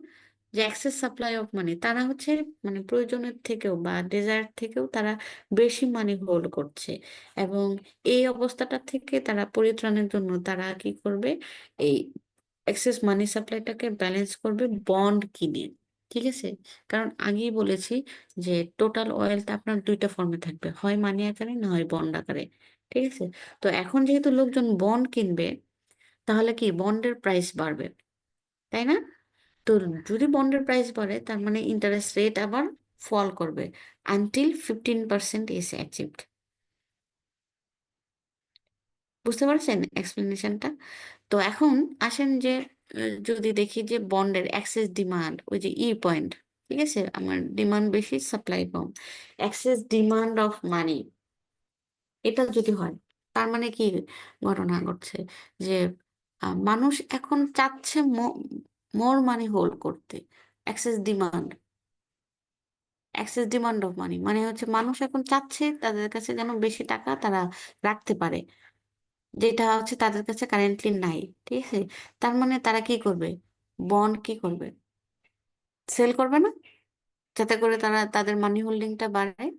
যে এক্সেস সাপ্লাই অফ মানি, তারা হচ্ছে মানে প্রয়োজনের থেকেও বা ডেজায়ার থেকেও তারা বেশি মানি হোল্ড করছে, এবং এই অবস্থাটা থেকে তারা পরিত্রাণের জন্য তারা কি করবে, এই এক্সেস মানি সাপ্লাইটাকে ব্যালেন্স করবে বন্ড কিনে। ঠিক আছে। কারণ আগেই বলেছি যে টোটাল ওয়েলথ আপনার দুইটা ফর্মে থাকবে, হয় মানি আকারে না হয় বন্ড আকারে। ঠিক আছে। তো এখন যেহেতু লোকজন বন্ড কিনবে, তাহলে কি বন্ডের প্রাইস বাড়বে, তাই না? তো যদি বন্ডের প্রাইস বাড়ে তার মানে ইন্টারেস্ট রেট আবার ফল করবে আনটিল 15% ইজ অ্যাচিভড। বুঝতে পারছেন এক্সপ্লেনেশনটা? তো এখন আসেন যে যদি দেখি যে বন্ডের এক্সেস ডিমান্ড, ওই যে ই পয়েন্ট, ঠিক আছে, আমার ডিমান্ড বেশি সাপ্লাই কম, এক্সেস ডিমান্ড অফ মানি, এটা যদি হয় তার মানে কি ঘটনা ঘটছে, যে মানুষ এখন চাচ্ছে মোর মানি হোল্ড করতে। Excess demand, excess demand of money মানে হচ্ছে মানুষ এখন চাচ্ছে তাদের কাছে যেন বেশি টাকা তারা রাখতে পারে, যেটা হচ্ছে তাদের কাছে কারেন্টলি নাই। ঠিক আছে। তার মানে তারা কি করবে, বন্ড কি করবে, সেল করবে না, যাতে করে তারা তাদের মানি হোল্ডিংটা বাড়ায়।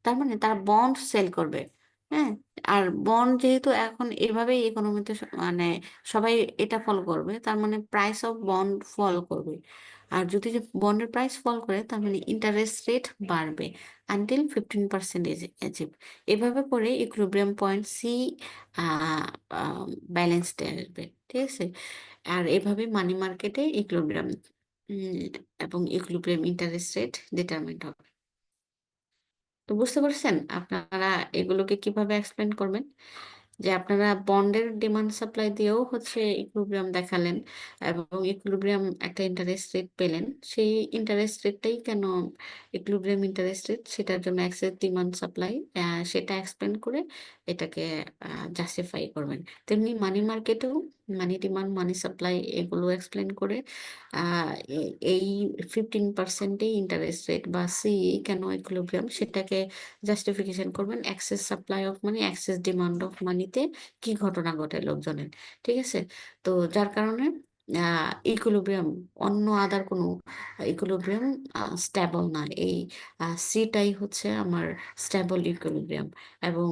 তার মানে তারা বন্ড সেল করবে। হ্যাঁ। আর বন্ড যেহেতু এখন এভাবেই ইকোনমিতে মানে সবাই এটা ফলো করবে, তার মানে প্রাইস অফ বন্ড ফল করবে। আর যদি বন্ডের প্রাইস ফল করে তার মানে ইন্টারেস্ট রেট বাড়বে আনটিল 15% ইজ অ্যাচিভ। এভাবে করে ইকুইলিব্রিয়াম পয়েন্ট সি ব্যালেন্সড আসবে। ঠিক আছে। আর এভাবে মানি মার্কেটে ইকুইলিব্রিয়াম এবং ইকুইলিব্রিয়াম ইন্টারেস্ট রেট ডিটারমাইন্ড হবে। তো বুঝতে পারছেন আপনারা এগুলোকে কিভাবে এক্সপ্লেন করবেন, যে আপনারা বন্ডের ডিমান্ড সাপ্লাই দিয়েও হচ্ছে ইকুইলিব্রিয়াম দেখালেন, এবং ইকুইলিব্রিয়াম একটা ইন্টারেস্ট রেট পেলেন, সেই ইন্টারেস্ট রেটটাই কেন ইকুইলিব্রিয়াম ইন্টারেস্ট রেট, সেটার জন্য এক্সেস ডিমান্ড সাপ্লাই, সেটা এক্সপ্লেন করে এটাকে জাস্টিফাই করবেন। তেমনি মানি মার্কেটেও মানি ডিমান্ড মানি সাপ্লাই এগুলো এক্সপ্লেন করে এই 15%-এই ইন্টারেস্ট রেট বা সি কেন ইকুইলিব্রিয়াম সেটাকে জাস্টিফিকেশন করবেন excess supply of money excess demand of মানিতে কি ঘটনা ঘটে লোকজনের। ঠিক আছে। তো যার কারণে ইকুইলিব্রিয়াম অন্য আদার কোনো ইকুইলিব্রিয়াম স্টেবল না, এই সিটাই হচ্ছে আমার স্টেবল ইকুইলিব্রিয়াম। এবং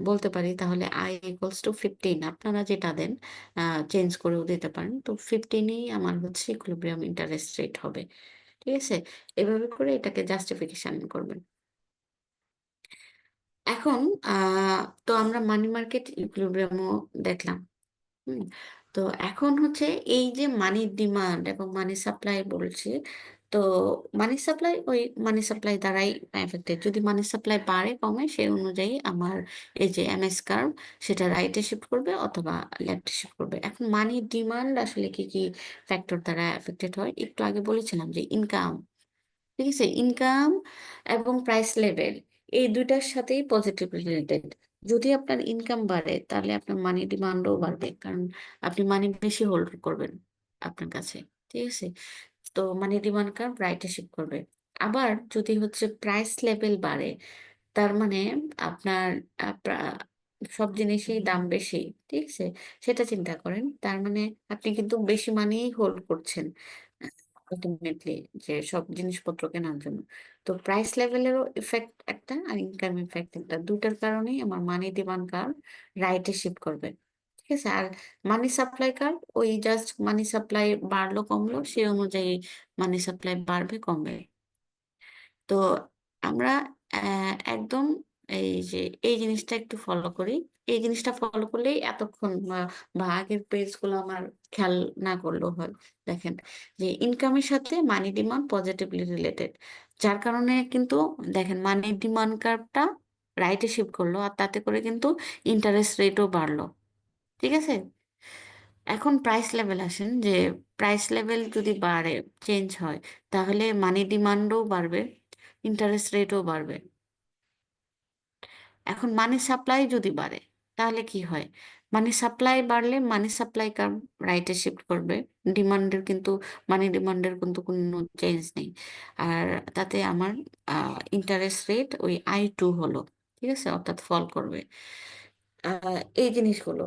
বলতে পারি তাহলে আই ইকুয়ালস টু 15, আপনারা যেটা দেন চেঞ্জ করেও দিতে পারেন, তো 15ই আমার হচ্ছে ইকুইলিব্রিয়াম ইন্টারেস্ট রেট হবে। ঠিক আছে। এভাবে করে এটাকে জাস্টিফিকেশন করবেন। এখন তো আমরা মানি মার্কেট ইকুইলিব্রিয়ামও দেখলাম। হুম। তো এখন হচ্ছে এই যে মানি ডিমান্ড এবং মানি সাপ্লাই বলছি, তো মানি সাপ্লাই ওই মানি সাপ্লাই দ্বারাই এফেক্টেড। যদি মানি সাপ্লাই বাড়ে কমে সেই অনুযায়ী আমার এই যে এমএস কার্ভ সেটা রাইটে শিফট করবে অথবা লেফটে শিফট করবে। এখন মানি ডিমান্ড আসলে কি কি ফ্যাক্টর দ্বারা এফেক্টেড হয়, একটু আগে বলেছিলাম যে ইনকাম। ঠিক আছে। ইনকাম এবং প্রাইস লেভেল এই দুইটার সাথেই পজিটিভ রিলেটেড। যদি আপনার ইনকাম বাড়ে তাহলে আপনার মানি ডিমান্ডও বাড়বে, কারণ আপনি মানি বেশি হোল্ড করবেন আপনার কাছে। ঠিক আছে। তো মানি ডিমান্ড কার্ভ রাইটে শিফট করবে। আবার যদি হচ্ছে প্রাইস লেভেল বাড়ে, তার মানে আপনার সব জিনিসেই দাম বেশি। ঠিক আছে। সেটা চিন্তা করেন, তার মানে আপনি কিন্তু বেশি মানিই হোল্ড করছেন আলটিমেটলি, যে সব জিনিসপত্র কেনার জন্য। তো প্রাইস লেভেলেরও ইফেক্ট একটা আর ইনকাম ইফেক্ট একটা, দুটার কারণেই আমার মানি ডিমান্ড কার্ভ রাইটে শিফট করবে। ঠিক আছে। আর মানি সাপ্লাই কার্ভ ওই জাস্ট মানি সাপ্লাই বাড়লো কমলো সেই অনুযায়ী মানি সাপ্লাই বাড়বে কমবে। তো আমরা একদম এই যে এই জিনিসটা একটু ফলো করি। এই জিনিসটা ফলো করলেই এতক্ষণ বা আগের পেজগুলো আমার খেয়াল না করলেও হয়। দেখেন যে ইনকামের সাথে মানি ডিমান্ড পজিটিভলি রিলেটেড। যার কারণে কিন্তু দেখেন মানি ডিমান্ড কার্ভটা রাইটে শিফট করলো আর তাতে করে কিন্তু ইন্টারেস্ট রেটও বাড়লো। ঠিক আছে? এখন প্রাইস লেভেল আসেন যে প্রাইস লেভেল যদি বাড়ে, চেঞ্জ হয়, তাহলে মানি ডিমান্ডও বাড়বে, ইন্টারেস্ট রেটও বাড়বে। এখন মানি সাপ্লাই যদি বাড়ে, তাহলে কি হয়? মানি সাপ্লাই বাড়লে মানি সাপ্লাই কার্ভ রাইটে শিফট করবে। ডিমান্ডের কিন্তু মানি ডিমান্ডের কিন্তু কোনো চেঞ্জ নেই। আর তাতে আমার ইন্টারেস্ট রেট ওই I2 হলো। ঠিক আছে? অর্থাৎ ফল করবে। এই জিনিসগুলো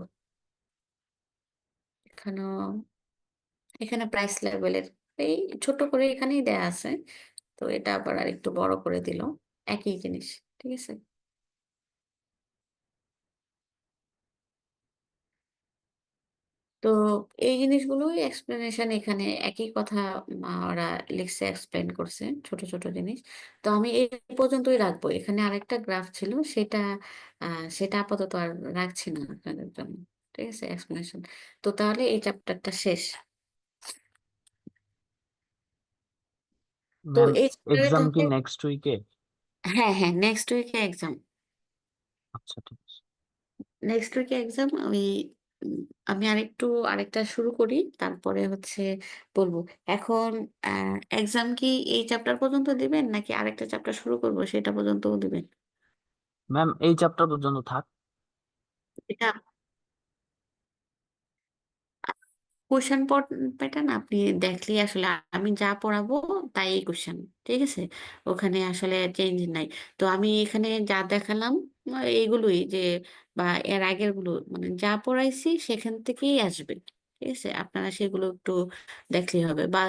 এখানেও এখানে প্রাইস লেভেলের এই ছোট করে এখানেই দেয়া আছে। তো এটা আবার আরেকটু বড় করে দিল। একই জিনিস। ঠিক আছে? তো এই জিনিসগুলোই এক্সপ্লেনেশন এখানে একই কথা ওরা লিখছে এক্সপ্লেন করছে ছোট, ছোট জিনিস। তো আমি এই পর্যন্তই রাখবো। এখানে আরেকটা গ্রাফ ছিল আ সেটা আপাতত আর রাখছি না আপনাদের জন্য। ঠিক আছে? এক্সপ্লেনেশন। তো তাহলে এই চ্যাপ্টারটা শেষ। তো ম্যাম এই চ্যাপ্টারে এক্সাম কি তাহলে নেক্সট উইকে? হ্যাঁ, হ্যাঁ, নেক্সট উইকে এক্সাম। আচ্ছা ঠিক আছে। নেক্সট উইকে এক্সাম ওই উম আমি আরেকটা শুরু করি। তারপরে হচ্ছে বলব। এখন আ এক্সাম কি এই চ্যাপ্টার পর্যন্ত দিবেন নাকি আরেকটা চ্যাপ্টার শুরু করব সেটা পর্যন্তও দিবেন? ম্যাম এই চ্যাপ্টার পর্যন্ত থাক। এটা কোয়েশ্চেন প্যাটার্ন আপনি দেখলেই আসলে আমি যা পড়াবো তাই কোয়েশ্চেন। ঠিক আছে? ওখানে আসলে চেঞ্জ নাই। তো আমি এখানে যা দেখালাম এগুলোই যে বা এর আগের গুলো মানে যা পড়াইছি সেখান থেকেই আসবে। ঠিক আছে? আপনারা সেগুলো একটু দেখলেই হবে। বা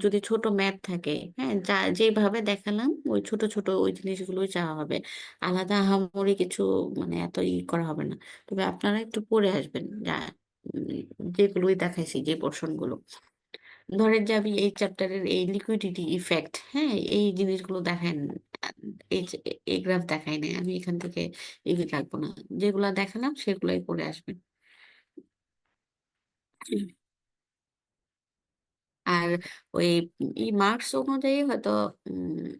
যদি ছোট ম্যাথ থাকে, হ্যাঁ? যেভাবে দেখালাম ওই ছোট, ছোট ওই জিনিসগুলোই চাওয়া হবে। আলাদা আহামরি কিছু মানে এত করা হবে না। তবে আপনারা একটু পড়ে আসবেন। যেগুলোই দেখাইছি যে পোরশন গুলো। ধরেন যে আমি এই চ্যাপ্টারের এই লিকুইডিটি ইফেক্ট, হ্যাঁ? এই জিনিসগুলো দেখেন আ এই যে এই গ্রাফ দেখাই নাই। আমি এখান থেকে রাখবো না। যেগুলা দেখালাম সেগুলাই পড়ে আসবেন। আর ওই মার্কস অনুযায়ী হয়তো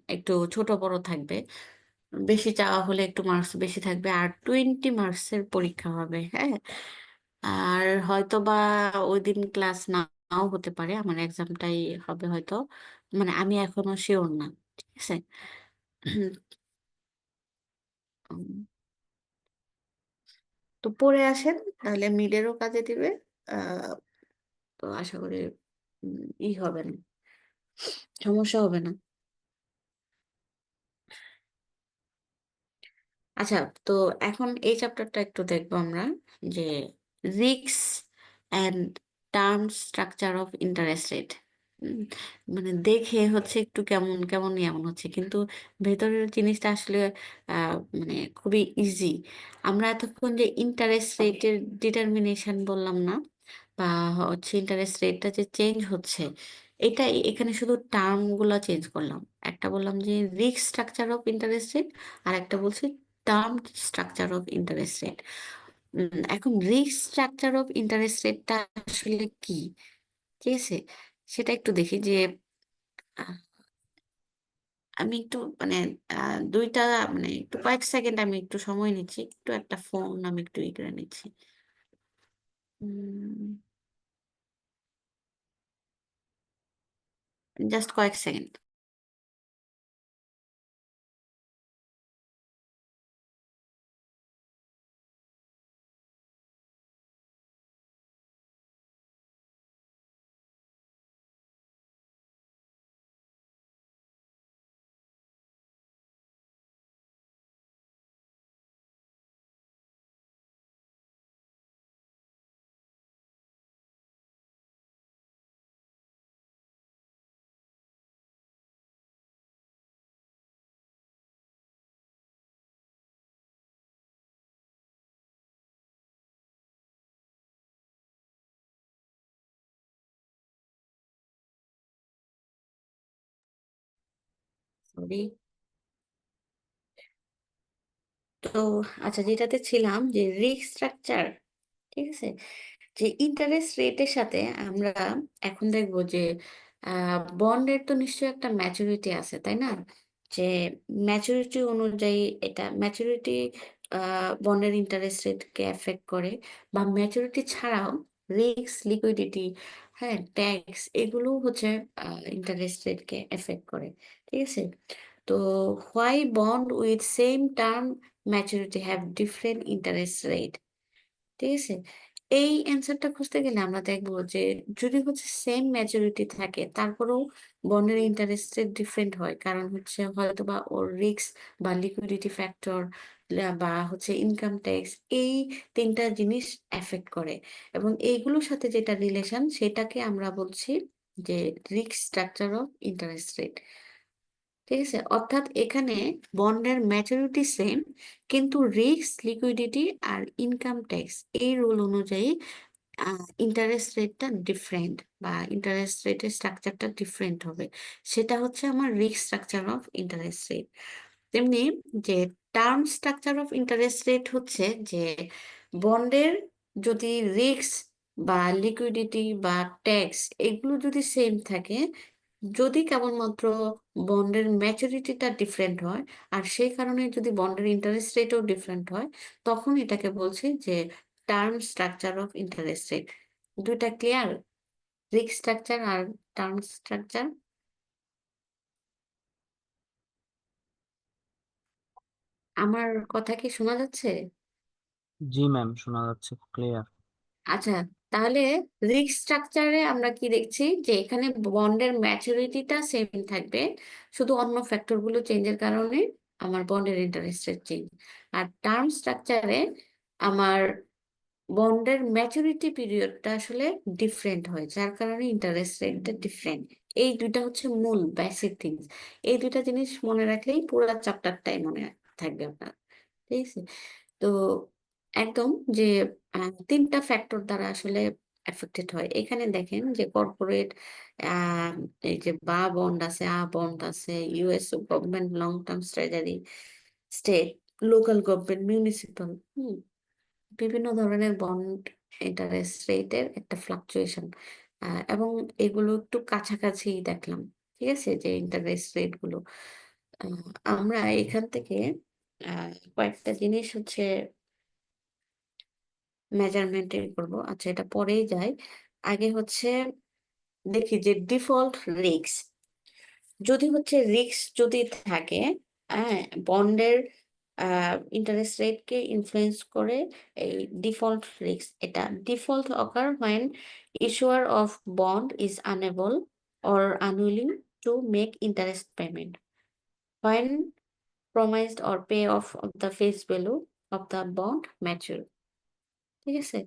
একটু ছোট বড় থাকবে। বেশি চাওয়া হলে একটু মার্কস বেশি থাকবে। আর 20 মার্কসের পরীক্ষা হবে, হ্যাঁ? আর হয়তোবা ওইদিন ক্লাস নাও হতে পারে। আমার এক্সামটাই হবে হয়তো। মানে আমি এখনো সিউর না। ঠিক আছে? উম তো পড়ে আসেন তাহলে মিডেরও কাজে দিবে। আ তো আশা করি হবে না। সমস্যা হবে না। আচ্ছা, তো এখন এই চ্যাপ্টারটা একটু দেখবো আমরা যে risk and term structure of interest rate. মানে দেখে হচ্ছে একটু কেমনই এমন হচ্ছে। কিন্তু ভেতরের জিনিসটা আসলে আ মানে খুবই ইজি। আমরা এতক্ষণ যে ইন্টারেস্ট রেটের ডিটারমিনেশন বললাম না? বা হচ্ছে ইন্টারেস্ট রেটটা যে চেঞ্জ হচ্ছে, এখানে শুধু টার্ম গুলা চেঞ্জ করলাম। একটা বললাম যে risk structure of interest rate, আরেকটা বলছি term structure of interest rate. এখন রিস্ক স্ট্রাকচার অফ ইন্টারেস্ট রেটটা আসলে কি? ঠিক আছে? সেটা একটু দেখি যে আ আমি একটু মানে আ ২ টা মানে একটু কয়েক সেকেন্ড আমি একটু সময় নিচ্ছি। একটু একটা ফোন আমি একটু করে নিচ্ছি। উম জাস্ট কয়েক সেকেন্ড। সরি। তো আচ্ছা, যেটাতে ছিলাম যে রিস্ক স্ট্রাকচার, ঠিক আছে, যে ইন্টারেস্ট রেটের সাথে আমরা এখন দেখবো যে বন্ডের তো নিশ্চয়ই একটা ম্যাচুরিটি আছে, তাই না? যে ম্যাচুরিটি অনুযায়ী এটা ম্যাচুরিটি বন্ডের ইন্টারেস্ট রেটকে এফেক্ট করে, বা ম্যাচুরিটি ছাড়াও রিস্ক, লিকুইডিটি, হ্যাঁ, ট্যাক্স, এগুলো হচ্ছে ইন্টারেস্ট রেটকে এফেক্ট করে, ঠিক আছে? তো why bond with same term maturity have different interest rate, ঠিক আছে? এই অ্যান্সারটা খুঁজতে গেলে আমরা দেখবো যে যদি হচ্ছে সেম ম্যাচুরিটি থাকে, তারপরেও বন্ডের ইন্টারেস্ট রেট ডিফারেন্ট হয়, কারণ হচ্ছে হয়তো বা ওর রিস্ক বা লিকুইডিটি ফ্যাক্টর বা হচ্ছে ইনকাম ট্যাক্স, এই তিনটা জিনিস এফেক্ট করে, এবং এইগুলোর সাথে যেটা রিলেশন সেটাকে আমরা বলছি যে risk structure of interest rate, ঠিক আছে? অর্থাৎ এখানে বন্ডের ম্যাচুরিটি সেম, কিন্তু রিস্ক, লিকুইডিটি আর ইনকাম ট্যাক্স এই রুল অনুযায়ী ইন্টারেস্ট রেটটা ডিফারেন্ট, বা ইন্টারেস্ট রেটের স্ট্রাকচারটা ডিফারেন্ট হবে। সেটা হচ্ছে আমার risk structure of interest rate. তেমনি যে term structure of interest rate হচ্ছে যে বন্ডের যদি রিস্ক বা লিকুইডিটি বা ট্যাক্স এগুলো যদি সেম থাকে, যদি কেবলমাত্র বন্ডের ম্যাচুরিটিটা ডিফারেন্ট হয়, আর সেই কারণে যদি বন্ডের ইন্টারেস্ট রেটও ডিফারেন্ট হয়, তখন এটাকে বলছি যে term structure of interest rate. দুইটা ক্লিয়ার? রিস্ক স্ট্রাকচার আর টার্ম স্ট্রাকচার। আমার কথা কি শোনা যাচ্ছে? জি ম্যাম, শোনা যাচ্ছে, ক্লিয়ার। আচ্ছা, তাহলে রিস্ক স্ট্রাকচারে আমরা কি দেখছি যে এখানে বন্ডের ম্যাচুরিটিটা সেম থাকবে, শুধু অন্য ফ্যাক্টরগুলো চেঞ্জের কারণে আমার বন্ডের ইন্টারেস্ট রেট চেঞ্জ। আর টার্ম স্ট্রাকচারে আমার বন্ডের ম্যাচুরিটি পিরিয়ডটা আসলে ডিফারেন্ট হয়, যার কারণে ইন্টারেস্ট রেটটা ডিফারেন্ট। এই দুইটা হচ্ছে মূল বেসিক থিংস। এই দুইটা জিনিস মনে রাখলেই পুরো চ্যাপ্টারটাই মনে থাকবে আপনার, ঠিক আছে? তো একদম যে তিনটা ফ্যাক্টর দ্বারা আসলে এফেক্টেড হয়। এখানে দেখেন যে কর্পোরেট, এই যে বা বন্ড আছে, আ বন্ড আছে, US government long term treasury, state, local government, municipal, বিভিন্ন ধরনের বন্ড ইন্টারেস্ট রেটের একটা ফ্লাকচুয়েশন, এবং এগুলো একটু কাছাকাছি দেখলাম, ঠিক আছে, যে ইন্টারেস্ট রেট গুলো। আমরা এখান থেকে কয়েকটা জিনিস হচ্ছে মেজারমেন্ট করব। আচ্ছা, এটা পরেই যাই। আগে হচ্ছে দেখি যে ডিফল্ট রিস্ক, যদি হচ্ছে রিস্ক যদি থাকে, হ্যাঁ, বন্ডের ইন্টারেস্ট রেটকে ইনফ্লুয়েন্স করে এই ডিফল্ট রিস্ক। এটা default ochre when issuer of bond is unable or unwilling to make interest payment, when promised or pay off of the face value of the bond mature, ঠিক আছে?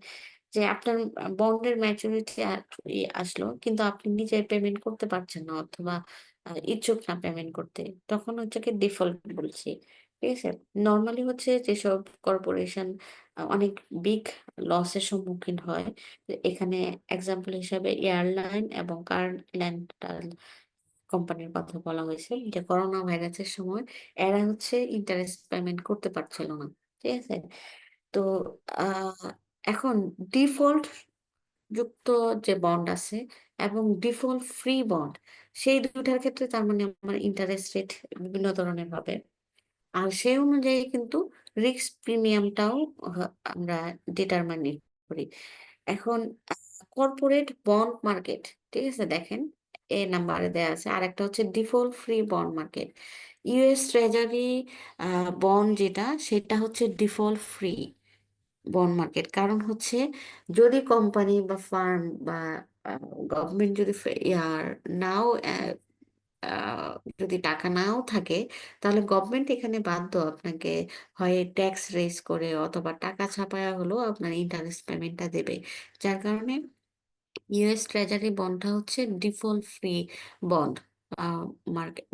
যে আপনার বন্ডের maturity আসলো, কিন্তু আপনি নিজে পেমেন্ট করতে পারছেন না, অথবা ইচ্ছুক না পেমেন্ট করতে, তখন হচ্ছে কি ডিফল্ট বলছি, ঠিক আছে? নর্মালি হচ্ছে যেসব কর্পোরেশন অনেক বিগ লসের সম্মুখীন হয়, এখানে এক্সাম্পল হিসাবে এয়ারলাইন এবং কার রেন্টাল কোম্পানির কথা বলা হয়েছে, যে করোনা ভাইরাসের সময় এরা হচ্ছে ইন্টারেস্ট পেমেন্ট করতে পারছিল না, ঠিক আছে? তো আহ এখন ডিফল্ট যুক্ত যে বন্ড আছে এবং ডিফল্ট ফ্রি বন্ড, সেই দুইটার ক্ষেত্রে তার মানে আমার ইন্টারেস্ট রেট বিভিন্ন ধরনের হবে, আর সেই অনুযায়ী কিন্তু রিস্ক প্রিমিয়ামটাও আমরা ডিটারমাইন করি। এখন কর্পোরেট বন্ড মার্কেট, ঠিক আছে, দেখেন এ নাম্বারে দেওয়া আছে। আর একটা হচ্ছে default free bond market. US treasury bond যেটা, সেটা হচ্ছে ডিফল্ট ফ্রি বন্ড মার্কেট। কারণ হচ্ছে যদি কোম্পানি বা ফার্ম বা গভর্নমেন্ট যদি ইয়ার নাও আহ, যদি টাকা নাও থাকে, তাহলে গভর্নমেন্ট এখানে বাধ্য আপনাকে হয় ট্যাক্স রেজ করে অথবা টাকা ছাপায়া হলেও আপনার ইন্টারেস্ট পেমেন্টটা দেবে। যার কারণে ইউএস ট্রেজারি বন্ডটা হচ্ছে ডিফল্ট ফ্রি বন্ড মার্কেট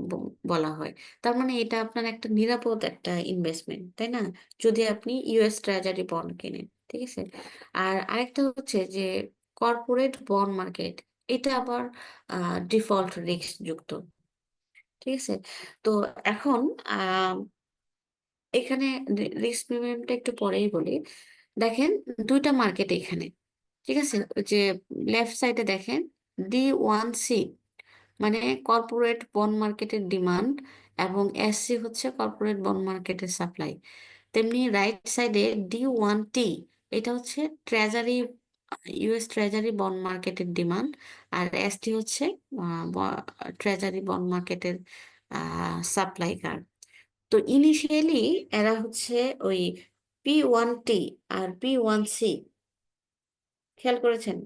বলা হয়। তার মানে এটা আপনার একটা নিরাপদ একটা ইনভেস্টমেন্ট, তাই না? যদি আপনি ইউএস ট্রেজারি বন্ড কেনেন, ঠিক আছে? আর আরেকটা হচ্ছে যে কর্পোরেট বন্ড মার্কেট, এটা আবার ডিফল্ট রিস্ক যুক্ত, ঠিক আছে? তো এখন এখানে রিস্ক প্রিমিয়ামটা একটু পরেই বলি। দেখেন দুইটা মার্কেট এখানে, ঠিক আছে? ওই যে লেফট সাইডে দেখেন D1C মানে কর্পোরেট বন্ড মার্কেটের ডিমান্ড, এবং SC হচ্ছে কর্পোরেট বন্ড মার্কেটের সাপ্লাই। তেমনি রাইট সাইডে D1T এটা হচ্ছে ট্রেজারি, ট্রেজারি বন্ড মার্কেটের ডিমান্ড, আর ST হচ্ছে ট্রেজারি বন্ড মার্কেটের সাপ্লাই কার। তো ইনিশিয়ালি এরা হচ্ছে ওই P1T আর P1C, খেয়াল করেছেন?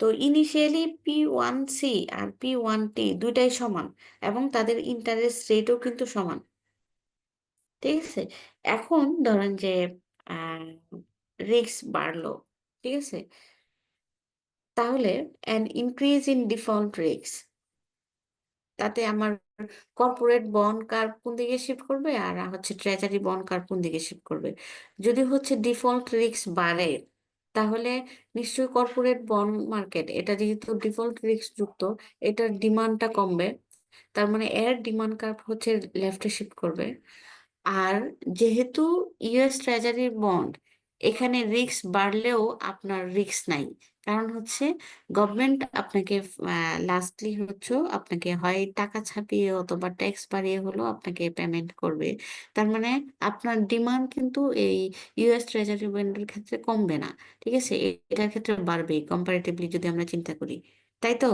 তো ইনিশিয়ালি P1C আর P1T দুইটাই সমান, এবং তাদের ইন্টারেস্ট রেটও কিন্তু সমান, ঠিক আছে? এখন ধরেন যে রিস্ক বাড়লো, ঠিক আছে? তাহলে an increase in default risk, তাতে আমার কর্পোরেট বন্ড কার্ভ কোন দিকে শিফট করবে, আর হচ্ছে ট্রেজারি বন্ড কার্ভ কোন দিকে শিফট করবে। যদি হচ্ছে ডিফল্ট রিস্ক বাড়ে, তাহলে নিশ্চয়ই কর্পোরেট বন্ড মার্কেট, এটা যেহেতু ডিফল্ট রিস্ক যুক্ত, এটার ডিমান্ডটা কমবে, তার মানে এর ডিমান্ড কার্ভ হচ্ছে লেফটে শিফট করবে। আর যেহেতু ট্রেজারির বন্ড, এখানে রিস্ক বাড়লেও আপনার রিস্ক নাই, কারণ হচ্ছে গভর্নমেন্ট আপনাকে লাস্টলি হচ্ছে আপনাকে হয় টাকা ছাপিয়ে অথবা ট্যাক্স বাড়িয়ে হলেও আপনাকে পেমেন্ট করবে। তার মানে আপনার ডিমান্ড কিন্তু এই ট্রেজারি বন্ডের ক্ষেত্রে কমবে না, ঠিক আছে? এটার ক্ষেত্রে বাড়বে কম্পারেটিভলি যদি আমরা চিন্তা করি, তাই তো?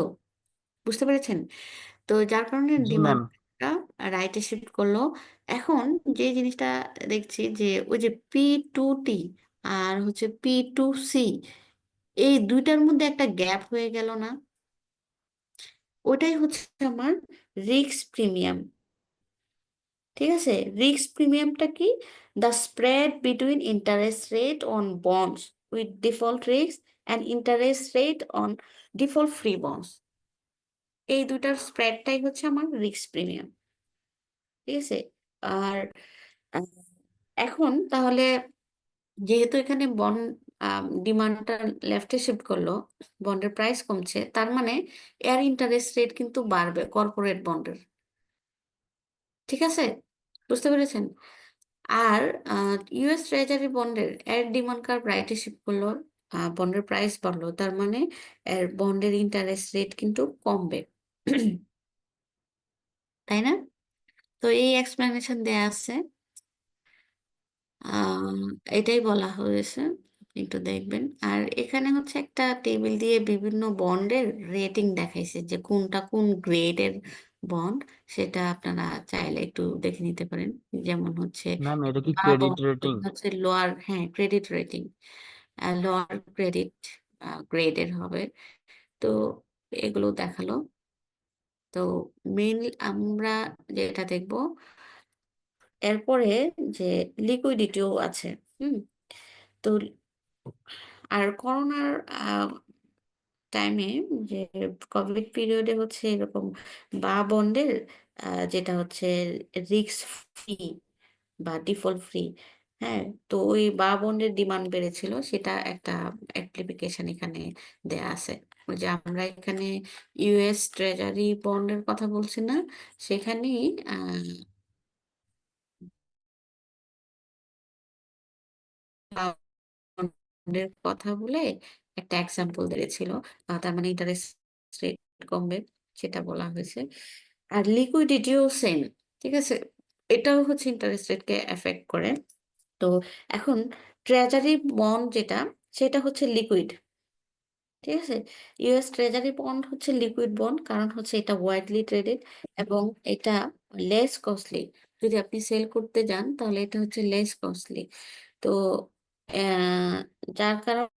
বুঝতে পেরেছেন? তো যার কারণে জি ম্যাম। ডিমান্ডটা রাইটে শিফট করলো। এখন যে জিনিসটা দেখছি যে ওই যে P2T আর হচ্ছে P2C, এই দুইটার মধ্যে একটা গ্যাপ হয়ে গেল না? ওটাই হচ্ছে আমার রিস্ক প্রিমিয়াম, ঠিক আছে? রিস্ক প্রিমিয়ামটা কি? The spread between interest rate on bonds with default risk and interest rate on default free bonds, এই দুইটার স্প্রেডটাই হচ্ছে আমার রিস্ক প্রিমিয়াম, ঠিক আছে? আর আহ, এখন তাহলে যেহেতু এখানে বন্ড ডিমান্ডটা লেফটে শিফট করলো, বন্ডের প্রাইস কমছে, তার মানে এর ইন্টারেস্ট রেট কিন্তু বাড়বে কর্পোরেট বন্ডের, ঠিক আছে? বুঝতে পেরেছেন? আর ট্রেজারি বন্ডের এর ডিমান্ড কার্ভ রাইটে শিফট করলো, বন্ডের প্রাইস বাড়লো, তার মানে এর বন্ডের ইন্টারেস্ট রেট কিন্তু কমবে, তাই না? তো এই এক্সপ্লেনেশন দেয়া আছে, আহ, এটাই বলা হয়েছে, আপনি একটু দেখবেন। আর এখানে হচ্ছে একটা টেবিল দিয়ে বিভিন্ন বন্ডের রেটিং দেখাইছে, যে কোনটা কোন গ্রেডের বন্ড, সেটা আপনারা চাইলে একটু দেখে নিতে পারেন। যেমন হচ্ছে ম্যাম এটা কি বা ক্রেডিট bond রেটিং? হচ্ছে লোয়ার, হ্যাঁ ক্রেডিট রেটিং, লোয়ার ক্রেডিট গ্রেডের হবে। তো এগুলো দেখালো। তো মেইনলি আমরা যেটা দেখবো এরপরে, যে লিকুইডিটিও আছে। হুম। তো আর করোনার টাইমে, যে কোভিড পিরিয়ডে হচ্ছে এরকম বা বন্ডের যেটা হচ্ছে রিস্ক ফ্রি বা ডিফল্ট ফ্রি, হ্যাঁ, তো ওই বা বন্ডের ডিমান্ড বেড়েছিল, সেটা একটা অ্যাপ্লিকেশন এখানে দেয়া আছে। ওই যে আমরা এখানে ট্রেজারি বন্ডের কথা বলছি না, সেখানেই বন্ডের কথা বলে একটা এক্সাম্পল দিয়েছিল, তার মানে ইন্টারেস্ট রেট কমবে, সেটা বলা হয়েছে। আর লিকুইডিটিও সেম, ঠিক আছে? এটাও হচ্ছে ইন্টারেস্ট রেটকে এফেক্ট করে। তো এখন ট্রেজারি বন্ড যেটা, সেটা হচ্ছে লিকুইড, ঠিক আছে? ট্রেজারি বন্ড হচ্ছে লিকুইড বন্ড, কারণ হচ্ছে এটা ওয়াইডলি ট্রেডেড, এবং এটা লেস কস্টলি। যদি আপনি সেল করতে যান তাহলে এটা হচ্ছে লেস কস্টলি। তো আহ, যার কারণে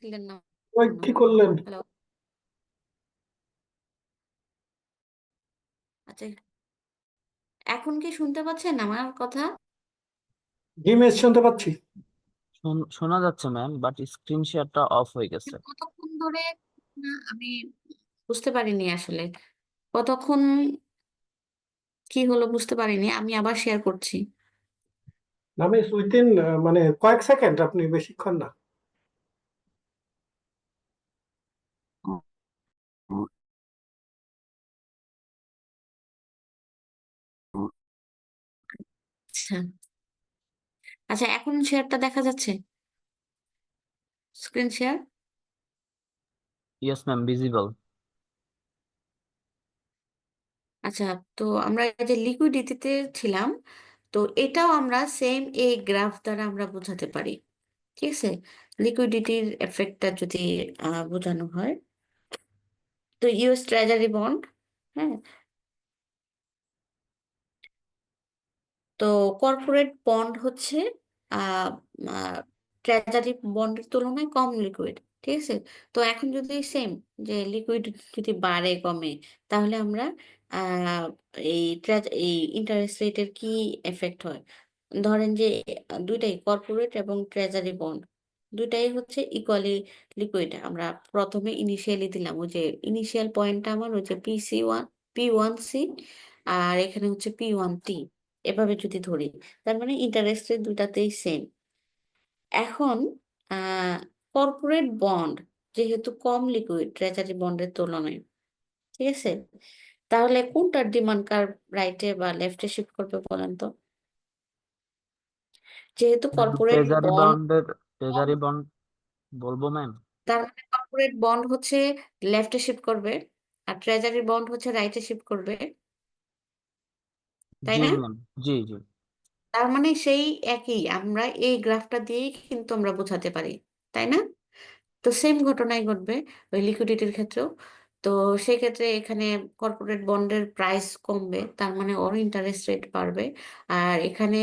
দিলেন না ওই মনে কি হয়। করলেন? হ্যালো, আচ্ছা, এখন কি শুনতে পাচ্ছেন আমার কথা? জি মিস, শুনতে পাচ্ছি। শোনা যাচ্ছে ম্যাম, বাট স্ক্রিন শেয়ারটা অফ হয়ে গেছে। কতক্ষণ ধরে না আমি বুঝতে পারিনি আসলে। কতক্ষণ কি হলো বুঝতে পারিনি, আমি আবার শেয়ার করছি। না মিস উইথিন মানে কয়েক সেকেন্ড, আপনি বেশিক্ষণ না। আচ্ছা আচ্ছা, এখন শেয়ারটা দেখা যাচ্ছে, screen share. Yes ma'am, visible. আচ্ছা, তো আমরা এই যে লিকুইডিটিতে ছিলাম, তো এটাও আমরা সেম এই গ্রাফ দ্বারা আমরা বোঝাতে পারি। ঠিক আছে, লিকুইডিটির এফেক্টটা যদি বোঝানো হয়, তো ইউএস ট্রেজারি বন্ড, হ্যাঁ, তো কর্পোরেট বন্ড হচ্ছে ট্রেজারি বন্ডের তুলনায় কম লিকুইড। ঠিক আছে, তো এখন যদি সেম যে লিকুইড যদি বাড়ে কমে, তাহলে আমরা আহ, এই ইন্টারেস্ট রেটের কি এফেক্ট হয়। ধরেন যে দুইটাই কর্পোরেট এবং ট্রেজারি বন্ড দুইটাই হচ্ছে ইকুয়ালি লিকুইড। আমরা প্রথমে ইনিশিয়ালি দিলাম, ওই যে ইনিশিয়াল পয়েন্টটা আমার ওই যে P1C, আর এখানে হচ্ছে P1T, এভাবে যদি ধরি, তার মানে ইন্টারেস্ট রেট দুটাতেই সেম। এখন কর্পোরেট বন্ড যেহেতু কম লিকুইড ট্রেজারি বন্ডের তুলনায়, ঠিক আছে, তাহলে কোনটার ডিমান্ড কার্ভ রাইটে বা লেফটে শিফট করবে বলেন তো? যেহেতু কর্পোরেট ট্রেজারি বন্ড, বন্ডের ট্রেজারি বন্ড বলবো ম্যাম। তার মানে কর্পোরেট বন্ড হচ্ছে লেফটে শিফট করবে, আর ট্রেজারি বন্ড হচ্ছে রাইটে শিফট করবে, তাই জি না? ম্যাম, জি জি। তার মানে সেই একই, আমরা এই গ্রাফটা দিয়েই কিন্তু আমরা বোঝাতে পারি, তাই না? তো সেম ঘটনাই ঘটবে ওই লিকুইডিটির ক্ষেত্রেও। তো সেই ক্ষেত্রে এখানে কর্পোরেট বন্ডের প্রাইস কমবে, তার মানে ওর ইন্টারেস্ট রেট বাড়বে। আর এখানে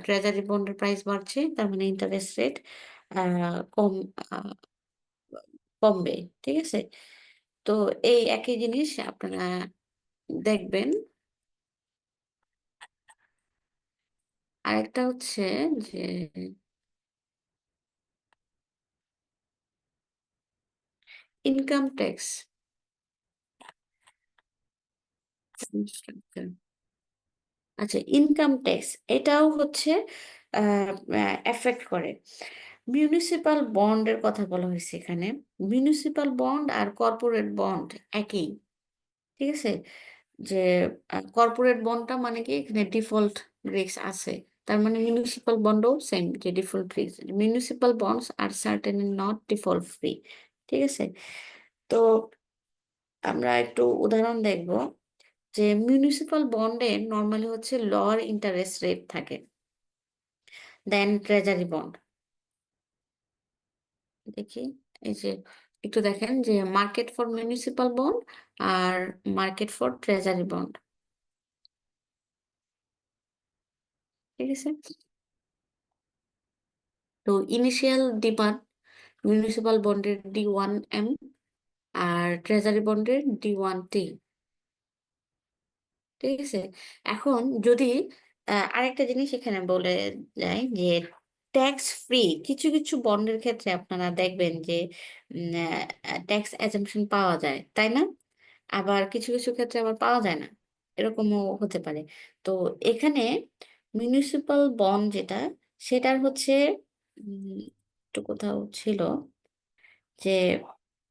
ট্রেজারি বন্ডের প্রাইস বাড়ছে, তার মানে ইন্টারেস্ট রেট কম আহ, কমবে। ঠিক আছে, তো এই একই জিনিস আপনারা দেখবেন। আরেকটা হচ্ছে যে ইনকাম ট্যাক্স। আচ্ছা, ইনকাম ট্যাক্স এটাও হচ্ছে এফেক্ট করে। মিউনিসিপাল বন্ডের কথা বলা হয়েছে এখানে। মিউনিসিপাল বন্ড আর কর্পোরেট বন্ড একই। ঠিক আছে, যে কর্পোরেট বন্ডটা মানে কি এখানে ডিফল্ট রিস্ক আছে, তার মানে মিউনিসিপাল বন্ডও সেম, যে default risk. Municipal bonds are certainly not default free. ঠিক আছে, তো আমরা একটু উদাহরণ দেখব যে মিউনিসিপাল বন্ডে নর্মালি হচ্ছে লোয়ার ইন্টারেস্ট রেট থাকে দেন ট্রেজারি বন্ড। দেখি, এই যে একটু দেখেন যে মার্কেট ফর মিউনিসিপাল বন্ড আর মার্কেট ফর ট্রেজারি বন্ড। ঠিক আছে, তো ইনিশিয়াল ডিমান্ড মিউনিসিপাল বন্ডের D1M আর ট্রেজারি বন্ডের D1T। ঠিক আছে, এখন যদি আরেকটা জিনিস এখানে বলে যায় যে ট্যাক্স ফ্রি কিছু কিছু বন্ডের ক্ষেত্রে আপনারা দেখবেন যে ট্যাক্স এজাম্পশন পাওয়া যায়, তাই না? আবার কিছু কিছু ক্ষেত্রে আবার পাওয়া যায় না, এরকমও হতে পারে। তো এখানে মিউনিসিপাল বন্ড যেটা, সেটার হচ্ছে একটু কোথাও ছিল যে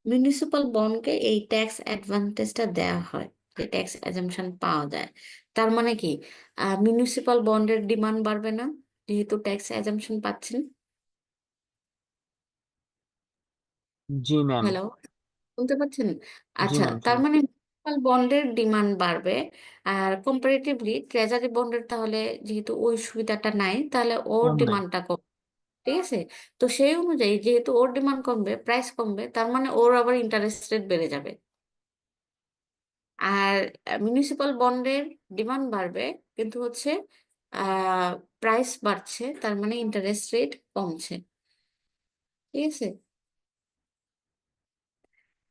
মিউনিসিপাল বন্ডকে এই ট্যাক্স অ্যাডভান্টেজটা দেওয়া হয়, যে ট্যাক্স এজাম্পশন পাওয়া যায়। তার মানে কি মিউনিসিপাল বন্ডের ডিমান্ড বাড়বে না যেহেতু ট্যাক্স এজাম্পশন পাচ্ছেন? জি ম্যাম। হ্যালো, শুনতে পাচ্ছেন? জি আচ্ছা, ম্যাম, তার মানে মিউনিসিপাল বন্ডের ডিমান্ড বাড়বে, আর কম্পারেটিভলি ট্রেজারি বন্ডের তাহলে যেহেতু ওই সুবিধাটা নাই, তাহলে ওর কমবে। ডিমান্ডটা কম। ঠিক আছে, তো সেই অনুযায়ী যেহেতু ওর ডিমান্ড কমবে, প্রাইস কমবে, তার মানে ওর আবার ইন্টারেস্ট রেট বেড়ে যাবে। আর মিউনিসিপাল বন্ডের ডিমান্ড বাড়বে, কিন্তু হচ্ছে প্রাইস বাড়ছে, তার মানে ইন্টারেস্ট রেট কমছে। ঠিক আছে,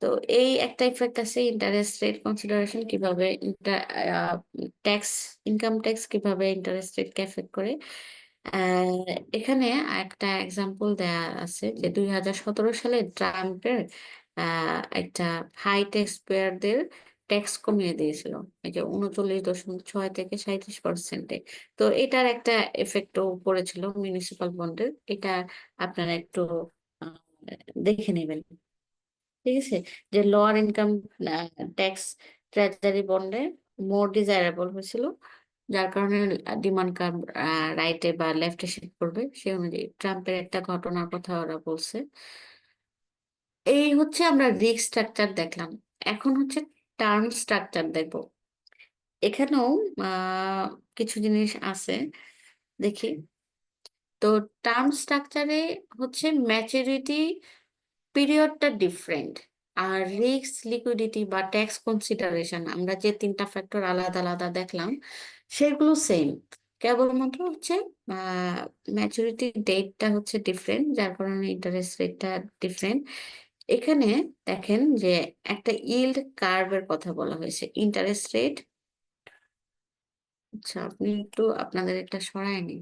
তো এই একটা ইফেক্ট আছে ইন্টারেস্ট রেট কনসিডারেশন, কিভাবে ট্যাক্স, ইনকাম ট্যাক্স কিভাবে ইন্টারেস্ট রেটকে এফেক্ট করে। এখানে একটা এক্সাম্পল দেয়া আছে যে 2017 সালে ট্রাম্পের একটা হাই ট্যাক্স পেয়ারদের ট্যাক্স কমিয়ে দিয়েছিল, এই যে 39.6 থেকে 37%-এ। তো এটার একটা এফেক্টও পড়েছিল মিউনিসিপাল বন্ডের। এটা আপনারা একটু আহ, দেখে নেবেন। ঠিক আছে, যে লোয়ার ইনকাম ট্যাক্স ট্রেজারি বন্ডে মোর ডিজায়ারেবল হয়েছিল, যার কারণে ডিমান্ড কার্ভ রাইটে বা লেফটে শিফট করবে, সেই অনুযায়ী ট্রাম্পের একটা ঘটনার কথা ওরা বলছে। এই হচ্ছে আমরা রিস্ক স্ট্রাকচার দেখলাম। এখন হচ্ছে টার্ম স্ট্রাকচার দেখব। এখানেও আহ কিছু জিনিস আছে, দেখি। তো টার্ম স্ট্রাকচারে হচ্ছে ম্যাচুরিটি পিরিয়ডটা ডিফারেন্ট, আর রিস্ক, লিকুইডিটি বা ট্যাক্স কনসিডারেশন আমরা যে তিনটা ফ্যাক্টর আলাদা আলাদা দেখলাম সেগুলো সেম, কেবলমাত্র হচ্ছে ম্যাচুরিটি ডেটটা হচ্ছে ডিফারেন্ট, যার কারণে ইন্টারেস্ট রেটটা ডিফারেন্ট। এখানে দেখেন যে একটা ইল্ড কার্ভের কথা বলা হয়েছে, ইন্টারেস্ট রেট। আচ্ছা, আপনি একটু আপনাদের এটা সরায় নিন।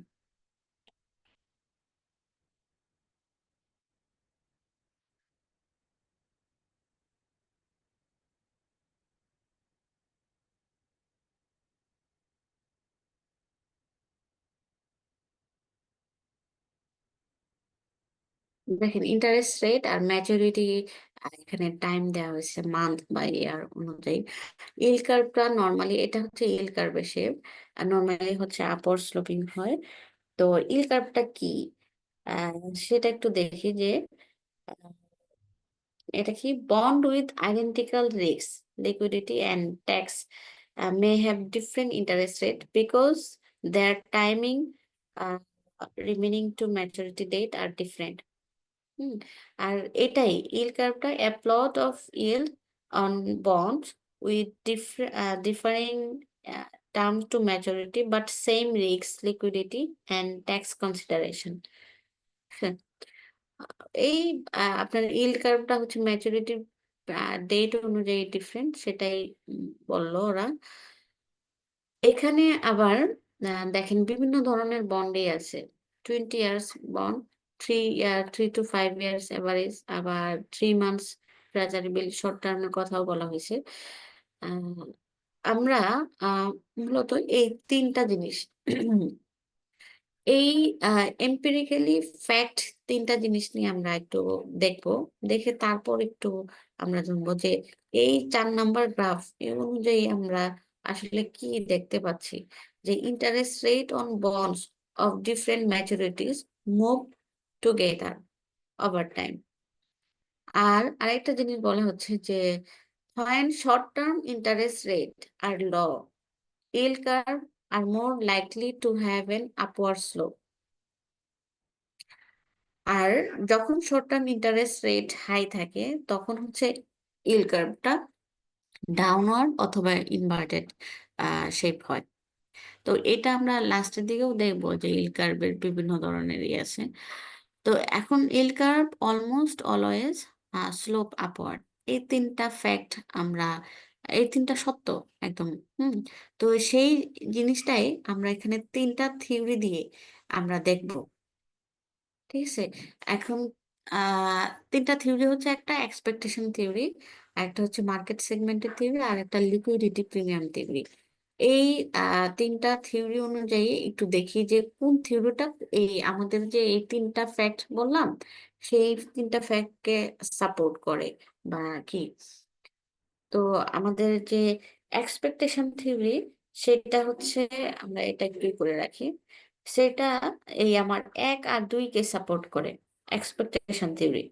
দেখেন ইন্টারেস্ট রেট আর ম্যাচুরিটি, এখানে টাইম দেওয়া হয়েছে মান্থ বা ইয়ার অনুযায়ী। ইল্ড কার্ভটা নর্মালি, এটা হচ্ছে ইল্ড কার্ভের শেপ, আর নর্মালি হচ্ছে আপওয়ার্ড স্লোপিং হয়। তো ইল্ড কার্ভটা কি আহ, সেটা একটু দেখি যে আহ, এটা কি bond with identical risk, liquidity and tax may have different interest rate because their timing remaining to maturity date are different. হুম, আর এটাই yield কার্ভটা a plot of yield on bonds with differing term to maturity but same risk, liquidity and tax consideration. হ্যাঁ, এই আপনার yield কার্ভটা হচ্ছে maturity date অনুযায়ী different, সেটাই বললো ওরা। এখানে আবার দেখেন বিভিন্ন ধরনের বন্ডে আছে, 20 years bond, 3 to 5 years average, আবার 3 মান্থস ট্রেজারি বিল, শর্ট টার্মের কথাও বলা হয়েছে। আহ, আমরা মূলত এই তিনটা জিনিস এই এম্পিরিক্যালি ফ্যাক্ট তিনটা জিনিস নিয়ে আমরা একটু দেখবো, দেখে তারপর একটু আমরা জানবো যে এই 4 নাম্বার গ্রাফ এই অনুযায়ী আমরা আসলে কি দেখতে পাচ্ছি, যে interest rate on bonds of different maturities move together over time. আর আরেকটা জিনিস বলা হচ্ছে যে when short term interest rate are low, yield curve are more likely to have an upward slope. আর যখন short term interest rate high থাকে তখন হচ্ছে ইল্ড কার্ভটা ডাউনওয়ার্ড অথবা ইনভার্টেড শেপ হয়। তো এটা আমরা লাস্টের দিকেও দেখবো যে ইল্ড কার্ভের বিভিন্ন ধরনের আছে। তো এখন yield curve almost always slope upward, এই তিনটা ফ্যাক্ট আমরা, এই তিনটা সত্য একদম। হুম, তো সেই জিনিসটাই আমরা এখানে তিনটা থিওরি দিয়ে আমরা দেখবো। ঠিক আছে, এখন আহ তিনটা থিওরি হচ্ছে, একটা এক্সপেকটেশন থিওরি, একটা হচ্ছে মার্কেট সেগমেন্টের থিওরি, আর একটা লিকুইডিটি প্রিমিয়াম থিওরি। এই তিনটা থিওরি অনুযায়ী একটু দেখি যে কোন থিওরিটা এই আমাদের যে এই তিনটা ফ্যাক্ট বললাম সেই তিনটা ফ্যাক্টকে সাপোর্ট করে বা কি। তো আমাদের যে এক্সপেকটেশন থিওরি সেটা হচ্ছে, আমরা এটা একটু করে রাখি, সেটা এই আমার 1 আর 2-কে সাপোর্ট করে এক্সপেকটেশন থিওরি।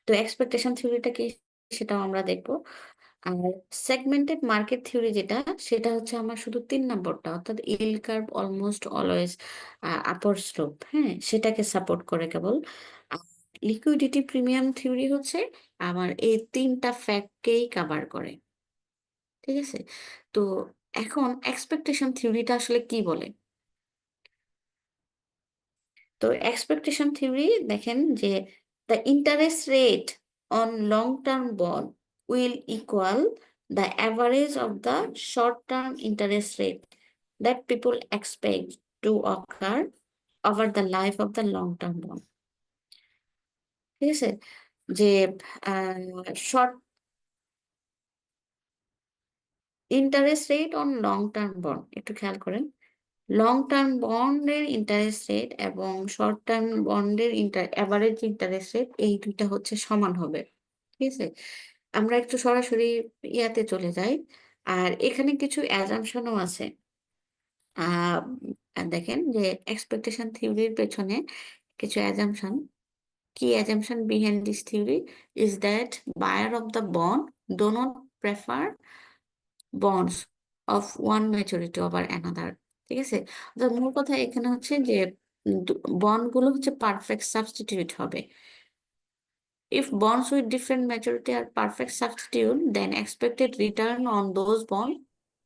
তো এক্সপেকটেশন থিওরিটা কি সেটাও আমরা দেখবো। আর সেগমেন্টেড মার্কেট থিওরি যেটা, সেটা হচ্ছে আমার শুধু 3 নম্বরটা, অর্থাৎ ইল্ড কার্ভ অলমোস্ট অলওয়েজ আপার স্লোপ, হ্যাঁ, সেটাকে সাপোর্ট করে কেবল। লিকুইডিটি প্রিমিয়াম থিওরি হচ্ছে আমার এই তিনটা ফ্যাক্টকেই কভার করে। ঠিক আছে, তো এখন এক্সপেকটেশন থিওরিটা আসলে কি বলে। তো এক্সপেকটেশন থিওরি দেখেন যে the interest rate on long term bond will equal the average of the short term interest rate that people expect to ochre over the life of the long term bond. ঠিক আছে, যে short interest rate on long term bond, একটু খেয়াল করেন। Long term বন্ডের interest rate এবং short term বন্ডের average interest rate, এই দুইটা হচ্ছে সমান হবে। ঠিক আছে, আমরা একটু সরাসরি ইয়াতে চলে যাই। আর এখানে কিছু অ্যাজাম্পশনও আছে। দেখেন যে এক্সপেকটেশন থিওরির পেছনে কিছু assumption. Key assumption behind this theory is that buyer of the bond do not prefer bonds of one maturity over another. ঠিক আছে, তো মূল কথা এখানে হচ্ছে যে বন্ড গুলো হচ্ছে পারফেক্ট সাবস্টিটিউট হবে। If bonds with different maturity are perfect substitute, then expected return on those bonds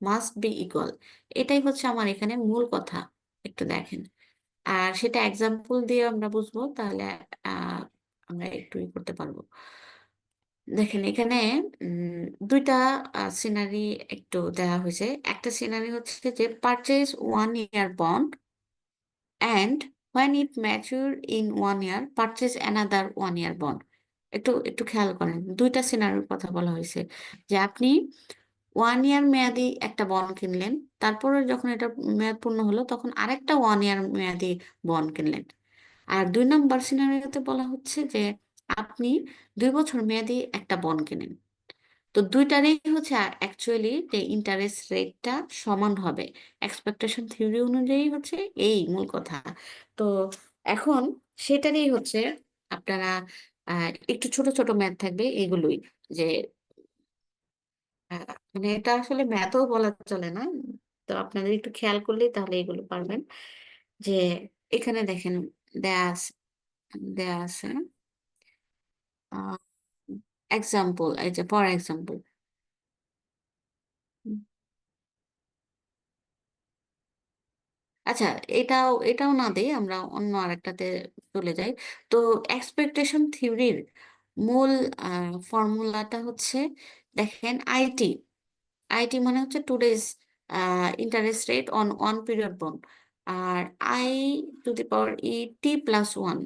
must be equal. এটাই হচ্ছে আমার এখানে মূল কথা। একটু দেখেন, আর সেটা এক্সাম্পল দিয়ে আমরা বুঝবো, তাহলে আমরা একটু করতে পারবো। দেখেন এখানে দুইটা সিনারি একটু দেওয়া হয়েছে। একটা সিনারি হচ্ছে যে purchase 1 year bond and when it mature in 1 year purchase another 1 year bond. একটু একটু খেয়াল করেন, দুইটা সিনারির কথা বলা হয়েছে যে আপনি 1 year মেয়াদি একটা বন্ড কিনলেন, তারপরে যখন এটা মেয়াদ পূর্ণ হলো তখন আরেকটা 1 year মেয়াদি বন্ড কিনলেন। আর 2 নম্বর সিনারিওতে বলা হচ্ছে যে আপনি 2 বছর মেয়াদি একটা বন্ড কিনেন। তো দুইটারই হচ্ছে অ্যাকচুয়ালি যে ইন্টারেস্ট রেটটা সমান হবে এক্সপেকটেশন থিওরি অনুযায়ী, হচ্ছে এই মূল কথা। তো এখন সেটারই হচ্ছে আপনারা একটু ছোট ছোট ম্যাথ থাকবে এগুলোই, যে মানে এটা আসলে ম্যাথও বলা চলে না। তো আপনাদের একটু খেয়াল করলেই তাহলে এগুলো পারবেন। যে এখানে দেখেন দেয়া আছে, দেয়া আছে এক্সাম্পল, এই যে ফর এক্সাম্পল। আচ্ছা, এটাও এটাও না দেই, আমরা অন্য আরেকটাতে চলে যাই। তো এক্সপেকটেশন থিওরির মূল ফর্মুলাটা হচ্ছে, দেখেন আইটি। আইটি মানে হচ্ছে today's interest rate on one period bond. আর I⁻E T+1,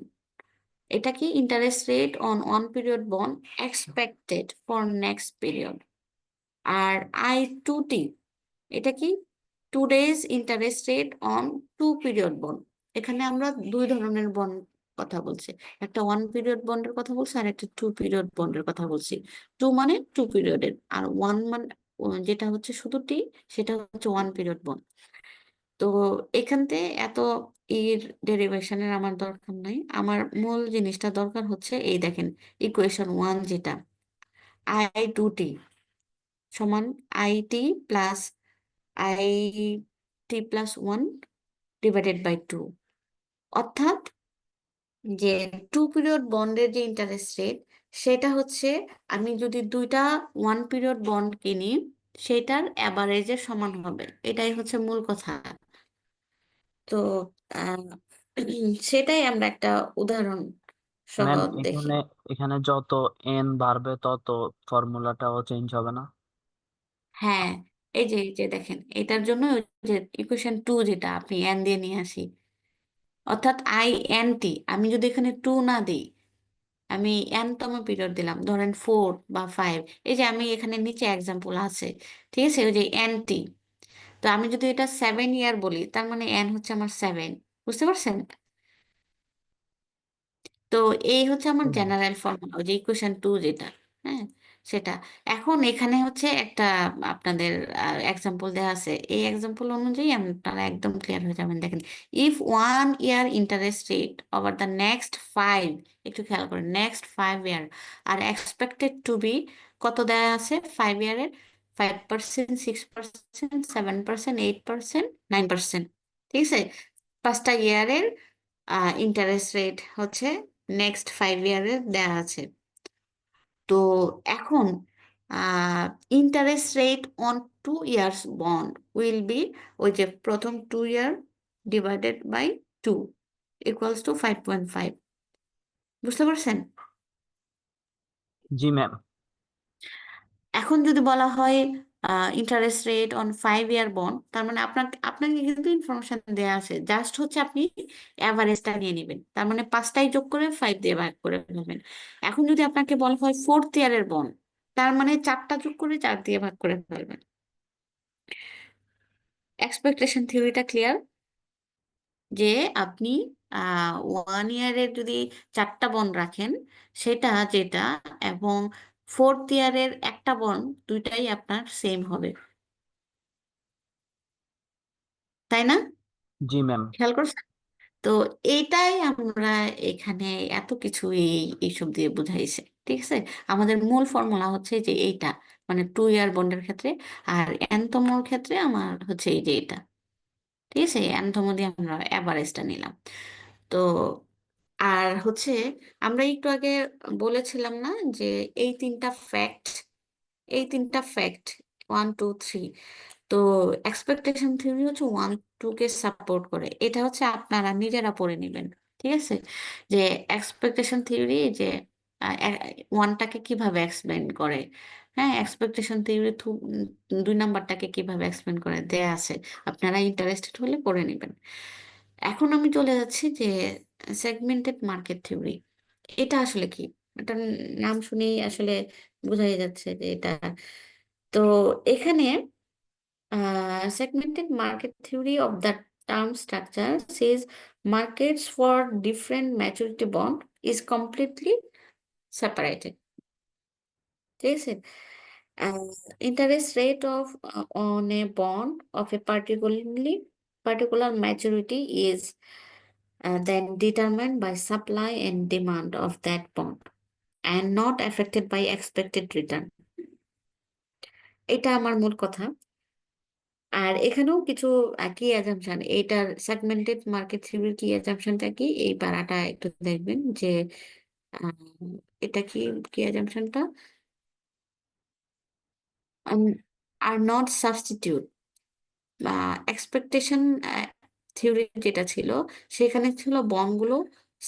এটা কি ইন্টারেস্ট রেট অন ওয়ান পিরিয়ড বন্ড এক্সপেক্টেড ফর নেক্সট পিরিয়ড। আর I2T, এটা কি today's interest rate on 2 period bond. এখানে আমরা দুই ধরনের বন্ড কথা বলছি, একটা 1 পিরিয়ড বন্ডের কথা বলছি আর একটা 2 পিরিয়ড বন্ডের কথা বলছি। 2 মানে 2 পিরিয়ডের, আর 1 মানে যেটা হচ্ছে শুধু টি, সেটা হচ্ছে 1 পিরিয়ড বন্ড। তো এখানতে এত এর ডেরিভেশনের আমার দরকার নাই, আমার মূল জিনিসটা দরকার হচ্ছে এই দেখেন ইকুয়েশন 1, যেটা I2T সমান IT+I T+1 ডিভাইডেড বাই 2। অর্থাৎ যে 2 পিরিয়ড বন্ডের যে ইন্টারেস্ট রেট, সেটা হচ্ছে আমি যদি দুইটা 1 পিরিয়ড বন্ড কিনি সেটার অ্যাভারেজের সমান হবে। এটাই হচ্ছে মূল কথা। তো আহ, সেটাই আমরা একটা উদাহরণ সহ ম্যাম দেখি। এখানে এখানে যত এন বাড়বে তত ফর্মুলাটাও চেঞ্জ হবে না? হ্যাঁ, এই যে দেখেন এটার জন্য ওই যে ইকুয়েশন 2, যেটা আপনি এন দিয়ে নিয়ে আসি, অর্থাৎ INT, আমি যদি এখানে 2 না দিই, আমি এনতম পিরিয়ড দিলাম, ধরেন 4 বা 5। এই যে আমি এখানে নিচে এক্সাম্পল আছে, ঠিক আছে, ওই যে NT। তো আমি যদি এটা 7 year বলি, তার মানে এন হচ্ছে আমার 7। বুঝতে পারছেন? তো এই হচ্ছে আমার হুম। জেনারেল ফর্মুলা, ওই যে ইকুয়েশন 2 যেটা। হ্যাঁ, সেটা। এখন এখানে হচ্ছে একটা আপনাদের এক্সাম্পল দেওয়া আছে, এই এক্সাম্পল অনুযায়ী আপনারা একদম ক্লিয়ার হয়ে যাবেন। দেখেন, if 1 year interest rate over the next 5, একটু খেয়াল করেন, next 5 year are expected to be, কত দেওয়া আছে 5 year-এর? 5%, 6%, 7%, 8%, 9%। ঠিক আছে, 5টা ইয়ারের ইন্টারেস্ট রেট হচ্ছে নেক্সট 5 year-এর দেয়া আছে। তো এখন interest rate on 2 years bond will be, ওই যে প্রথম 2 year divided by 2 equals to 5.5। বুঝতে পারছেন? জি ম্যাম। এখন যদি বলা হয় ইন্টারেস্ট রেট অন 5 year বন্ড, তার মানে আপনাকে আপনাকে কিন্তু ইনফরমেশন দেওয়া আছে, জাস্ট হচ্ছে আপনি অ্যাভারেজটা নিয়ে নেবেন, তার মানে 5টাই যোগ করে 5 দিয়ে ভাগ করে ফেলবেন। এখন যদি আপনাকে বলা হয় 4th year-এর বন্ড, তার মানে 4টা যোগ করে 4 দিয়ে ভাগ করে ফেলবেন। এক্সপেকটেশন থিওরিটা ক্লিয়ার, যে আপনি 1 ইয়ারের যদি 4টা বন্ড রাখেন, সেটা যেটা, এবং 4th ইয়ারের একটা বন্ড, দুইটাই আপনার সেম হবে, তাই না? জি ম্যাম। খেয়াল করছেন? তো এইটাই আমরা এখানে এত কিছু এইসব দিয়ে বুঝাইছে, ঠিক আছে। আমাদের মূল ফর্মুলা হচ্ছে যে এইটা, মানে 2 ইয়ার বন্ডের ক্ষেত্রে, আর nতমর ক্ষেত্রে আমার হচ্ছে এই যে এটা, ঠিক আছে। nতম দিয়ে আমরা অ্যাভারেজটা নিলাম। তো আর হচ্ছে আমরা একটু আগে বলেছিলাম না যে এই তিনটা ফ্যাক্ট, এই তিনটা ফ্যাক্ট 1 2 3, তো এক্সপেকটেশন থিওরি হচ্ছে 1 2 কে সাপোর্ট করে। এটা হচ্ছে আপনারা নিজেরা পড়ে নেবেন, ঠিক আছে। যে এক্সপেকটেশন থিওরি যে 1টাকে কিভাবে এক্সপ্লেন করে, হ্যাঁ, এক্সপেকটেশন থিওরি 2 নাম্বারটাকে কিভাবে এক্সপ্লেন করে দেয়া আছে, আপনারা ইন্টারেস্টেড হলে পড়ে নেবেন। এখন আমি চলে যাচ্ছি যে সেগমেন্টেড মার্কেট থিওরি, এটা আসলে কি। এটার নাম শুনেই আসলে বোঝাই যাচ্ছে যে এটা। তো এখানে segmented market theory of the term structure says markets for different maturity bond is completely separated. ঠিক আছে? Interest rate of on a bond of a particular maturity is then determined by supply and demand of that bond and not affected by expected return. এটা আমার মূল কথা। আর এখানেও কিছু কি assumption, এটার সেগমেন্টেড মার্কেট থিওরির কি অ্যাজাম্পশনটা কি, এই পারাটা একটু দেখবেন যে আহ, এটা কি কি অ্যাজাম্পশনটা, আর নট সাবস্টিটিউট বা এক্সপেকটেশন থিওরি যেটা ছিল, সেখানে ছিল বন্ডগুলো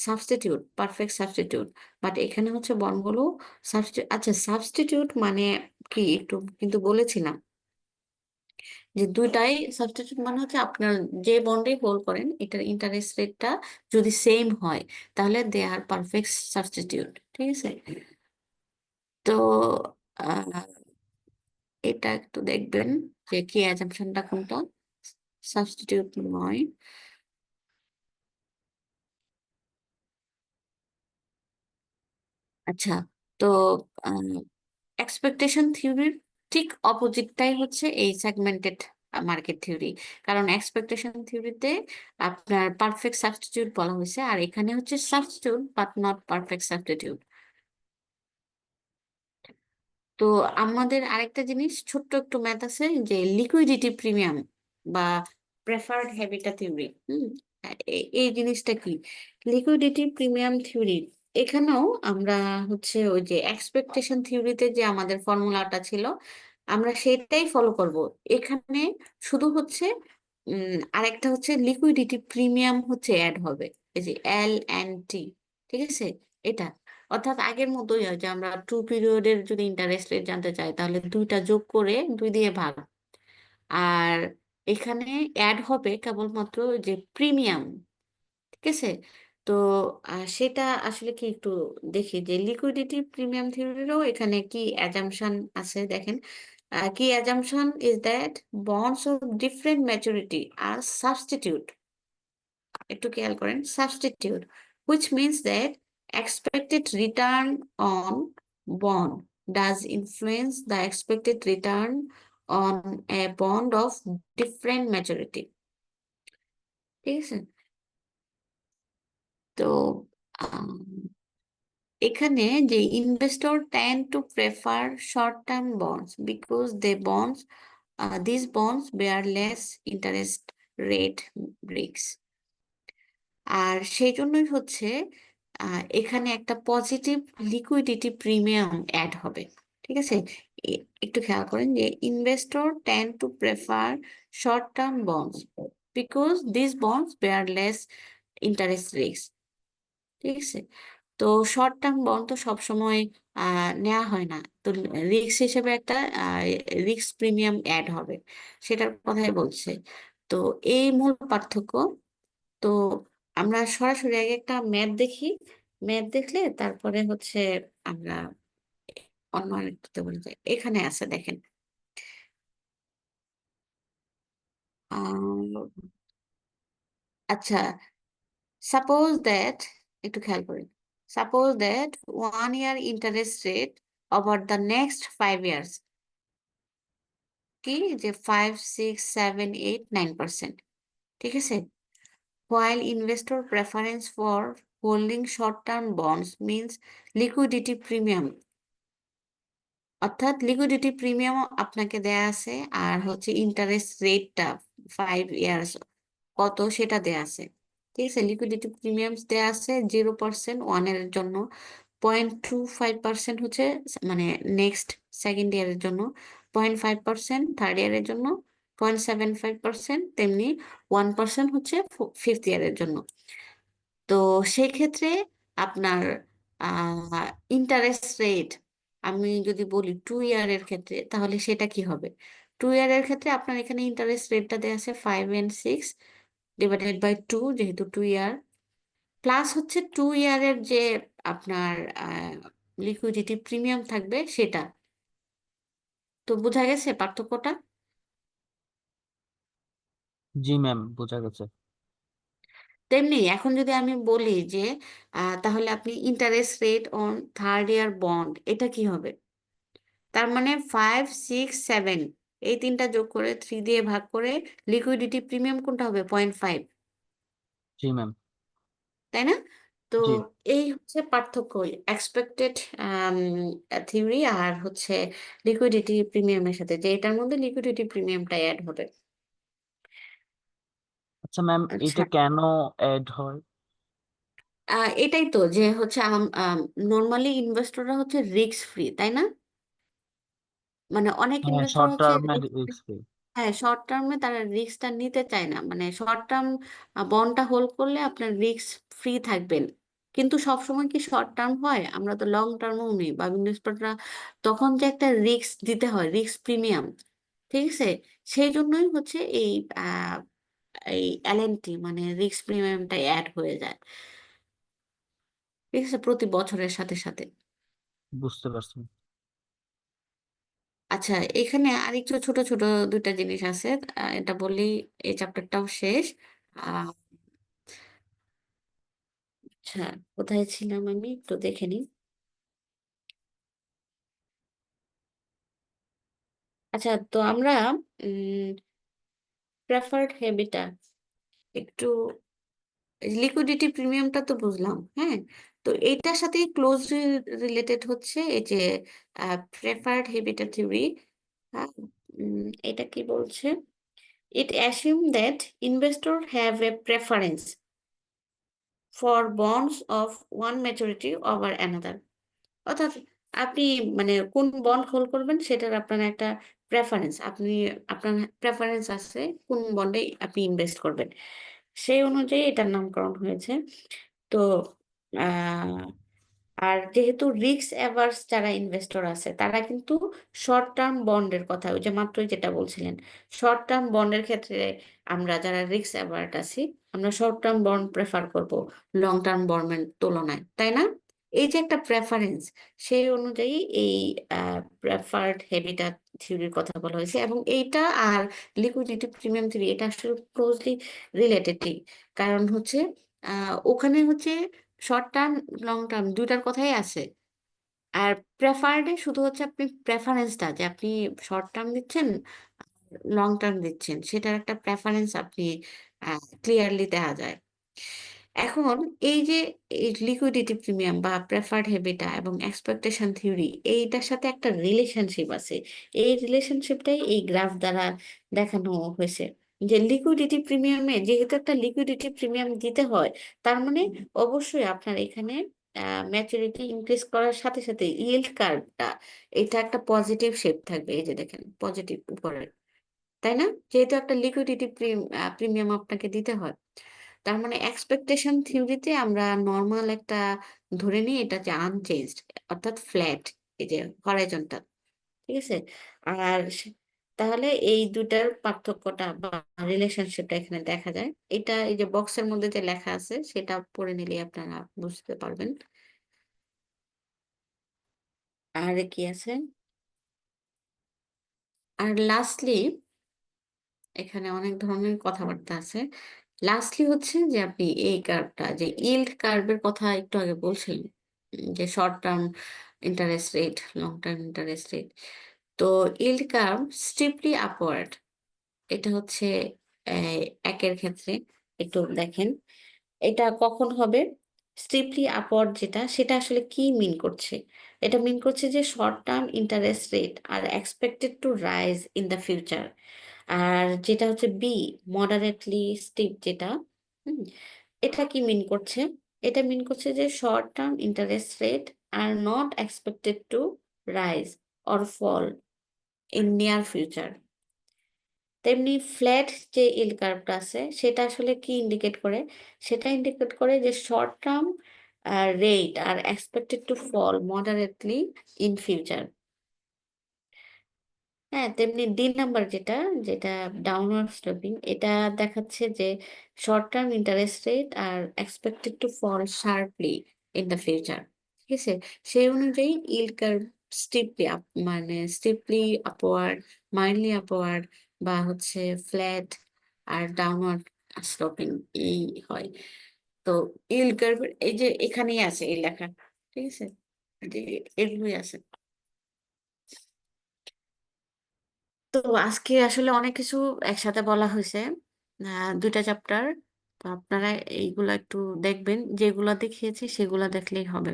সাবস্টিটিউট, পারফেক্ট সাবস্টিটিউট, বাট এখানে হচ্ছে বন্ডগুলো সাবস্টিটিউট। আচ্ছা, সাবস্টিটিউট মানে কি একটু কিন্তু বলেছিলাম যে দুইটাই সাবস্টিটিউট, মানে হচ্ছে আপনার যে বন্ডে হোল্ড করেন এটার ইন্টারেস্ট রেটটা যদি সেম হয়, তাহলে দে আর পারফেক্ট সাবস্টিটিউট, ঠিক আছে। তো আহ, এটা একটু দেখবেন যে কি অ্যাজাম্পশনটা কোনটা, সাবস্টিটিউট নয়। আচ্ছা, তো এক্সপেকটেশন থিওরির ঠিক অপোজিটটাই হচ্ছে এই সেগমেন্টেড মার্কেট থিওরি। কারণ এক্সপেকটেশন থিওরিতে আপনার পারফেক্ট সাবস্টিটিউট বলা হয়েছে, আর এখানে হচ্ছে substitute but not perfect substitute. তো আমাদের আরেকটা জিনিস, ছোট্ট একটু ম্যাথ আছে, যে লিকুইডিটি প্রিমিয়াম বা প্রেফার্ড হ্যাবিটা থিওরি। এই জিনিসটা কি, লিকুইডিটি প্রিমিয়াম থিওরি, এখানেও আমরা হচ্ছে ওই যে এক্সপেকটেশন থিওরিতে যে আমাদের ফর্মুলাটা ছিল, আমরা সেটাই ফলো করব এখানে। শুধু হচ্ছে আরেকটা হচ্ছে লিকুইডিটি প্রিমিয়াম হচ্ছে অ্যাড হবে, এই যে L&T, ঠিক আছে। এটা অর্থাৎ আগের মতোই হয় যে আমরা 2 পিরিয়ডের যদি ইন্টারেস্ট রেট জানতে চাই, তাহলে দুইটা যোগ করে 2 দিয়ে ভাগ। আর এখানে অ্যাড হবে কেবলমাত্র যে প্রিমিয়াম, ঠিক আছে। তো সেটা আসলে কি একটু দেখি যে লিকুইডিটি প্রিমিয়াম থিওরিরও এখানে কি অ্যাজাম্পশন আছে, দেখেন। কি assumption is that bonds of different maturity are substitute, একটু খেয়াল করেন, substitute, which means that expected return on bond does influence the expected return on a bond of different maturity, ঠিক আছে। তো আম, এখানে যে investor tend to prefer short term bonds because these bonds bear less interest rate risks, আর সেই জন্যই হচ্ছে এখানে একটা পজিটিভ লিকুইডিটি প্রিমিয়াম অ্যাড হবে, ঠিক আছে। একটু খেয়াল করেন যে investor tend to prefer short term bonds because this bonds bear less interest risk, ঠিক আছে। তো শর্ট টার্ম বন্ড তো সবসময় নেওয়া হয় না, তো রিস্ক হিসেবে একটা রিস্ক প্রিমিয়াম অ্যাড হবে, সেটার কথাই বলছে। তো এই মূল পার্থক্য। তো আমরা সরাসরি আগে একটা ম্যাথ দেখি, ম্যাথ দেখলে তারপরে হচ্ছে আমরা অন্য আরেকটাতে বলে যাই। এখানে আছে দেখেন, আচ্ছা, সাপোজ দ্যাট, একটু খেয়াল করেন, suppose that 1 year interest rate over the next 5 years কি যে 5, 6, 7, 8, 9%, ঠিক আছে? While investor preference for holding short-term bonds means liquidity premium, অর্থাৎ লিকুইডিটি প্রিমিয়াম আপনাকে দেয়া আছে, আর হচ্ছে ইন্টারেস্ট রেটটা 5 years কত সেটা দেয়া আছে, ঠিক আছে? লিকুইডিটি প্রিমিয়ামস দেয়া আছে 0% 1 এর জন্য, 0.25% হচ্ছে মানে নেক্সট সেকেন্ড ইয়ারের জন্য, 0.5% থার্ড ইয়ারের জন্য, 0.75% তেমনি 1% হচ্ছে ফিফথ ইয়ারের জন্য। তো সেক্ষেত্রে আপনার ইন্টারেস্ট রেট আমি যদি বলি 2 ইয়ারের ক্ষেত্রে, তাহলে সেটা কি হবে? 2 ইয়ারের ক্ষেত্রে আপনার এখানে ইন্টারেস্ট রেটটা দেওয়া আছে 5 and 6 ডিভাইডেড বাই 2, যেহেতু 2 ইয়ার, প্লাস হচ্ছে 2 ইয়ারের যে আপনার লিকুইডিটি প্রিমিয়াম থাকবে সেটা। তো বোঝা গেছে পার্থক্যটা? জি ম্যাম, বোঝা গেছে। তেমনি এখন যদি আমি বলি যে তাহলে আপনি interest rate on third year bond, এটা কি হবে? তার মানে 5, 6, 7 এই তিনটা যোগ করে 3 দিয়ে ভাগ করে লিকুইডিটি প্রিমিয়াম কোনটা হবে? 0.5, জি ম্যাম। তাই না? তো জি। এই হচ্ছে পার্থক্য এক্সপেক্টেড থিওরি আর হচ্ছে লিকুইডিটি প্রিমিয়ামের সাথে, যে এটার মধ্যে লিকুইডিটি প্রিমিয়ামটা অ্যাড হবে। আচ্ছা ম্যাম, আচ্ছা, এটা কেন অ্যাড হয়? এটাই তো যে হচ্ছে নর্মালি ইনভেস্টররা হচ্ছে রিস্ক ফ্রি, তাই না? মানে অনেক হ্যাঁ, ইনভেস্টর শর্ট হচ্ছে টার্মের রিস্ক ফ্রি। হ্যাঁ, শর্ট টার্মে তারা রিস্কটা নিতে চায় না, মানে শর্ট টার্ম বন্ডটা হোল্ড করলে আপনার রিস্ক ফ্রি থাকবেন। কিন্তু সবসময় কি শর্ট টার্ম হয়? আমরা তো লং টার্মও নেই, বা ইনভেস্টররা তখন যে একটা রিস্ক দিতে হয়, রিস্ক প্রিমিয়াম, ঠিক আছে? সেই জন্যই হচ্ছে আহ, এই এলএনটি মানে রিস্ক প্রিমিয়ামটা অ্যাড হয়ে যায়, ঠিক আছে, প্রতি বছরের সাথে সাথে। বুঝতে পারছি। আচ্ছা, এখানে আরেকটু ছোট ছোট দুইটা জিনিস আছে, এটা বললেই এই চ্যাপ্টারটাও শেষ। আহ, আচ্ছা, কোথায় ছিলাম আমি একটু দেখে নিই। আচ্ছা, তো আমরা প্রেফার্ড হেবিটা একটু, লিকুইডিটি প্রিমিয়ামটা তো বুঝলাম, হ্যাঁ। তো এইটার সাথে ক্লোজলি রিলেটেড হচ্ছে এই যে প্রেফার্ড হেবিটা থিওরি। এটা কি বলছে? It assume that investor have a preference for bonds of one maturity over another, অর্থাৎ আপনি মানে কোন বন্ড হোল্ড করবেন সেটার আপনার একটা প্রেফারেন্স, আপনার প্রেফারেন্স আছে কোন বন্ডে আপনি ইনভেস্ট করবেন, সেই অনুযায়ী এটার নামকরণ হয়েছে। তো আহ, আর যেহেতু রিস্ক অ্যাভার্স যারা ইনভেস্টর আছে তারা কিন্তু শর্ট টার্ম বন্ডের কথা, ওই যে মাত্রই যেটা বলছিলেন, শর্ট টার্ম বন্ডের ক্ষেত্রে আমরা যারা রিস্ক অ্যাভার্ট আছি আমরা শর্ট টার্ম বন্ড প্রেফার করব লং টার্ম বন্ডের তুলনায়, তাই না? এই যে একটা প্রেফারেন্স, সেই অনুযায়ী এই প্রেফার্ড হেবিটাট থিওরির কথা বলা হয়েছে, এবং এইটা আর লিকুইডিটি প্রিমিয়াম থিওরি এটা আসলে ক্লোজলি রিলেটেড। কারণ হচ্ছে ওখানে হচ্ছে শর্ট টার্ম লং টার্ম দুইটার কথাই আছে, আর প্রেফার্ডে শুধু হচ্ছে আপনি প্রেফারেন্সটা যে আপনি শর্ট টার্ম দিচ্ছেন লং টার্ম দিচ্ছেন সেটার একটা প্রেফারেন্স আপনি ক্লিয়ারলি দেখা যায়। এখন এই যে লিকুইডিটি প্রিমিয়াম বা প্রেফার্ড হেবিটা এবং এক্সপেকটেশন থিওরি এইটার সাথে একটা রিলেশনশিপ আছে, এই রিলেশনশিপটাই এই গ্রাফ দ্বারা দেখানো হয়েছে। যে লিকুইডিটি প্রিমিয়ামে যেহেতু একটা লিকুইডিটি প্রিমিয়াম দিতে হয়, তার মানে অবশ্যই আপনার এখানে ম্যাচুরিটি ইনক্রিজ করার সাথে সাথে ইয়েল্ড কার্ভটা এটা একটা পজিটিভ শেপ থাকবে, এই যে দেখেন পজিটিভ উপরে, তাই না? যেহেতু একটা লিকুইডিটি প্রিমিয়াম আপনাকে দিতে হয়, তার মানে এক্সপেকটেশন থিওরিতে আমরা নর্মাল একটা ধরে নিই, এটা যে আনচেঞ্জড অর্থাৎ ফ্ল্যাট, এই যে হরাইজন্টাল, ঠিক আছে। আর তাহলে এই দুটার পার্থক্যটা বা রিলেশনশিপটা এখানে দেখা যায়, এটা এই যে বক্সের মধ্যে যে লেখা আছে সেটা পড়ে নিলে আপনারা বুঝতে পারবেন। আর কি আছে? আর লাস্টলি এখানে অনেক ধরনের কথাবার্তা আছে। লাস্টলি হচ্ছে যে আপনি এই কার্ভটা যে ইল্ড কার্ভের কথা একটু আগে বলছিলেন, যে short term interest rate, long term interest rate. তো ইল্ড কার্ভ স্টিপলি আপওয়ার্ড, এটা হচ্ছে একের ক্ষেত্রে একটু দেখেন এটা কখন হবে। স্টিপলি আপওয়ার্ড যেটা, সেটা আসলে কি মিন করছে? এটা মিন করছে যে short term interest rate are expected to rise in the future. আর যেটা হচ্ছে বি, মডারেটলি স্টিপ যেটা, হুম, এটা কি মিন করছে? এটা মিন করছে যে short term interest rate are not expected to rise or fall in near future. তেমনি ফ্ল্যাট যে ইল্ড কার্ভটা আছে সেটা আসলে কি ইন্ডিকেট করে? সেটা ইন্ডিকেট করে যে short term rate are expected to fall moderately in future. হ্যাঁ, তেমনি ডি নাম্বার যেটা, যেটা ডাউনওয়ার্ড স্লোপিং, এটা দেখাচ্ছে যে short term interest rate are expected to fall sharply in the future. ঠিক আছে, সেই অনুযায়ী ইল্ড কার্ভ স্টিপলি আপ, মানে স্টিপলি আপওয়ার্ড, মাইল্ডলি আপওয়ার্ড, বা হচ্ছে ফ্ল্যাট আর ডাউনওয়ার্ড স্লোপিং এই হয়। তো ইল্ড কার্ভ এই যে এখানেই আছে এই লেখা, ঠিক আছে, যে এগুলোই আছে। তো আজকে আসলে অনেক কিছু একসাথে বলা হয়েছে, দুইটা চ্যাপ্টার। তো আপনারা এইগুলা একটু দেখবেন, যেগুলা দেখিয়েছি সেগুলা দেখলেই হবে।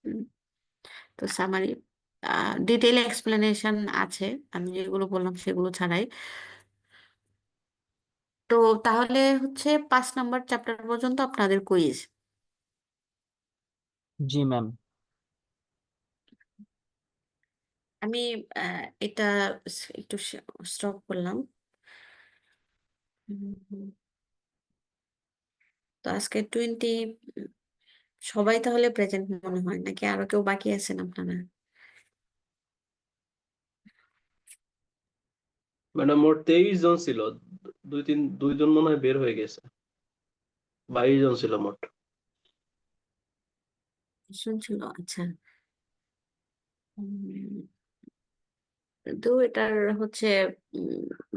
উম, তো সামারি ডিটেইল এক্সপ্লেনেশন আছে, আমি যেগুলো বললাম সেগুলো ছাড়াই। তো তাহলে হচ্ছে 5 নাম্বার চ্যাপ্টার পর্যন্ত আপনাদের কুইজ। জি ম্যাম। আমি এটা একটু স্টপ করলাম। হুম, তো আজকে 20, সবাই তাহলে প্রেজেন্ট মনে হয়, নাকি আরো কেউ বাকি আছেন আপনারা? ম্যাডাম মোট 23 জন ছিল, 2জন মনে হয় বের হয়ে গেছে, 22 জন ছিল মোট। শুনছিল, আচ্ছা। উম, তো এটার হচ্ছে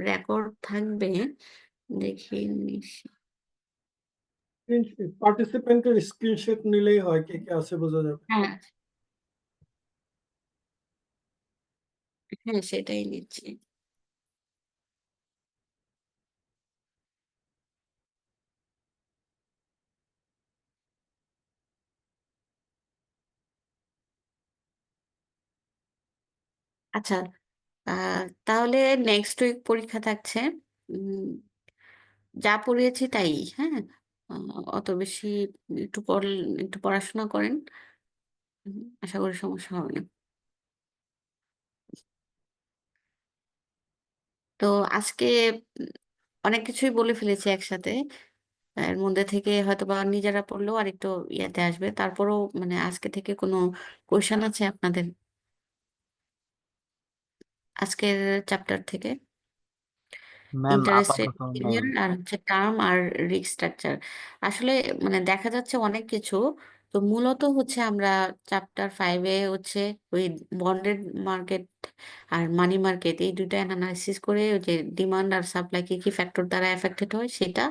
রেকর্ড থাকবে, দেখি পার্টিসিপেন্টের স্ক্রিনশট নিলেই হয়, কে কে আছে বোঝা যাবে। হ্যাঁ, হ্যাঁ সেটাই নিচ্ছি। আচ্ছা, তাহলে নেক্সট উইক পরীক্ষা থাকছে। উম, যা পড়িয়েছি তাই, হ্যাঁ। অত বেশি একটু একটু পড়াশোনা করেন, আশা করি সমস্যা হবে না। তো আজকে উম, অনেক কিছুই বলে ফেলেছি একসাথে, এর মধ্যে থেকে হয়তো বা নিজেরা পড়লেও আর একটু ইয়েতে আসবে। তারপরেও মানে আজকে থেকে কোনো কোয়েশ্চেন আছে আপনাদের আজকের চ্যাপ্টার থেকে? ম্যাম ইন্টারেস্ট রেট আপাতত নেই। বিহেভিয়ার আর হচ্ছে টার্ম আর রিস্ক স্ট্রাকচার, আসলে মানে দেখা যাচ্ছে অনেক কিছু। তো মূলত হচ্ছে আমরা চ্যাপ্টার 5-এ হচ্ছে ওই বন্ডেড মার্কেট আর মানি মার্কেট এই দুইটা অ্যানালাইসিস করে ওই যে ডিমান্ড আর সাপ্লাই কি কি ফ্যাক্টর দ্বারা এফেক্টেড হয় সেটা,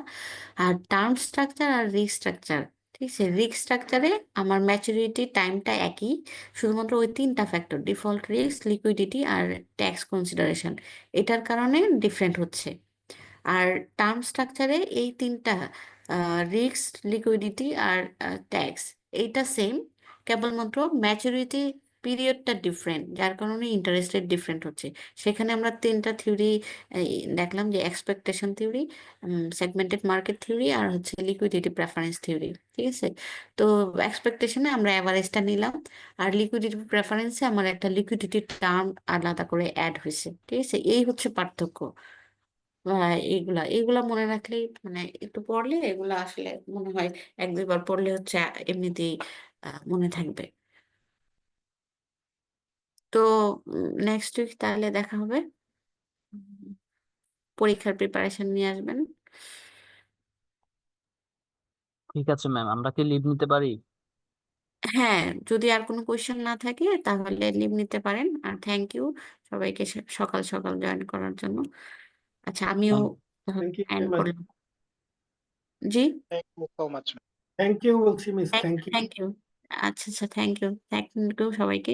আর টার্ম স্ট্রাকচার আর রিস্ক স্ট্রাকচার। ঠিক আছে, রিস্ক স্ট্রাকচারে আমার ম্যাচুরিটি টাইমটা একই, শুধুমাত্র ওই 3টা ফ্যাক্টর ডিফল্ট রিস্ক, লিকুইডিটি আর ট্যাক্স কনসিডারেশন, এটার কারণে ডিফারেন্ট হচ্ছে। আর টার্ম স্ট্রাকচারে এই 3টা রিস্ক, লিকুইডিটি আর ট্যাক্স এইটা সেম, কেবলমাত্র ম্যাচুরিটি পিরিয়ডটা ডিফারেন্ট, যার কারণে ইন্টারেস্ট রেট ডিফারেন্ট হচ্ছে। সেখানে আমরা 3টা থিওরি দেখলাম, যে expectation theory, segmented market theory আর হচ্ছে লিকুইডিটি প্রেফারেন্স থিওরি। ঠিক আছে, তো এক্সপেকটেশনে আমরা অ্যাভারেজটা নিলাম, আর লিকুইডিটি প্রেফারেন্সে আমার একটা লিকুইডিটি টার্ম আলাদা করে অ্যাড হয়েছে। ঠিক আছে, এই হচ্ছে পার্থক্য। এইগুলা এইগুলা মনে রাখলেই, মানে একটু পড়লে এগুলা আসলে মনে হয় 1-2 বার পড়লে হচ্ছে এমনিতেই মনে থাকবে। তো নেক্সট উইক তাহলে দেখা হবে। উম, পরীক্ষার প্রিপারেশন নিয়ে আসবেন। ঠিক আছে ম্যাম, আমরা কি লিভ নিতে পারি? হ্যাঁ, যদি আর কোনো কোয়েশ্চেন না থাকে তাহলে লিভ নিতে পারেন। আর থ্যাংক ইউ সবাইকে সকাল সকাল জয়েন করার জন্য। আচ্ছা আমিও thank you and very much. করলাম। জি Thank you so much. Thank you বলছি miss, thank thank you. Thank you. আচ্ছা আচ্ছা থ্যাংক ইউ সবাইকে।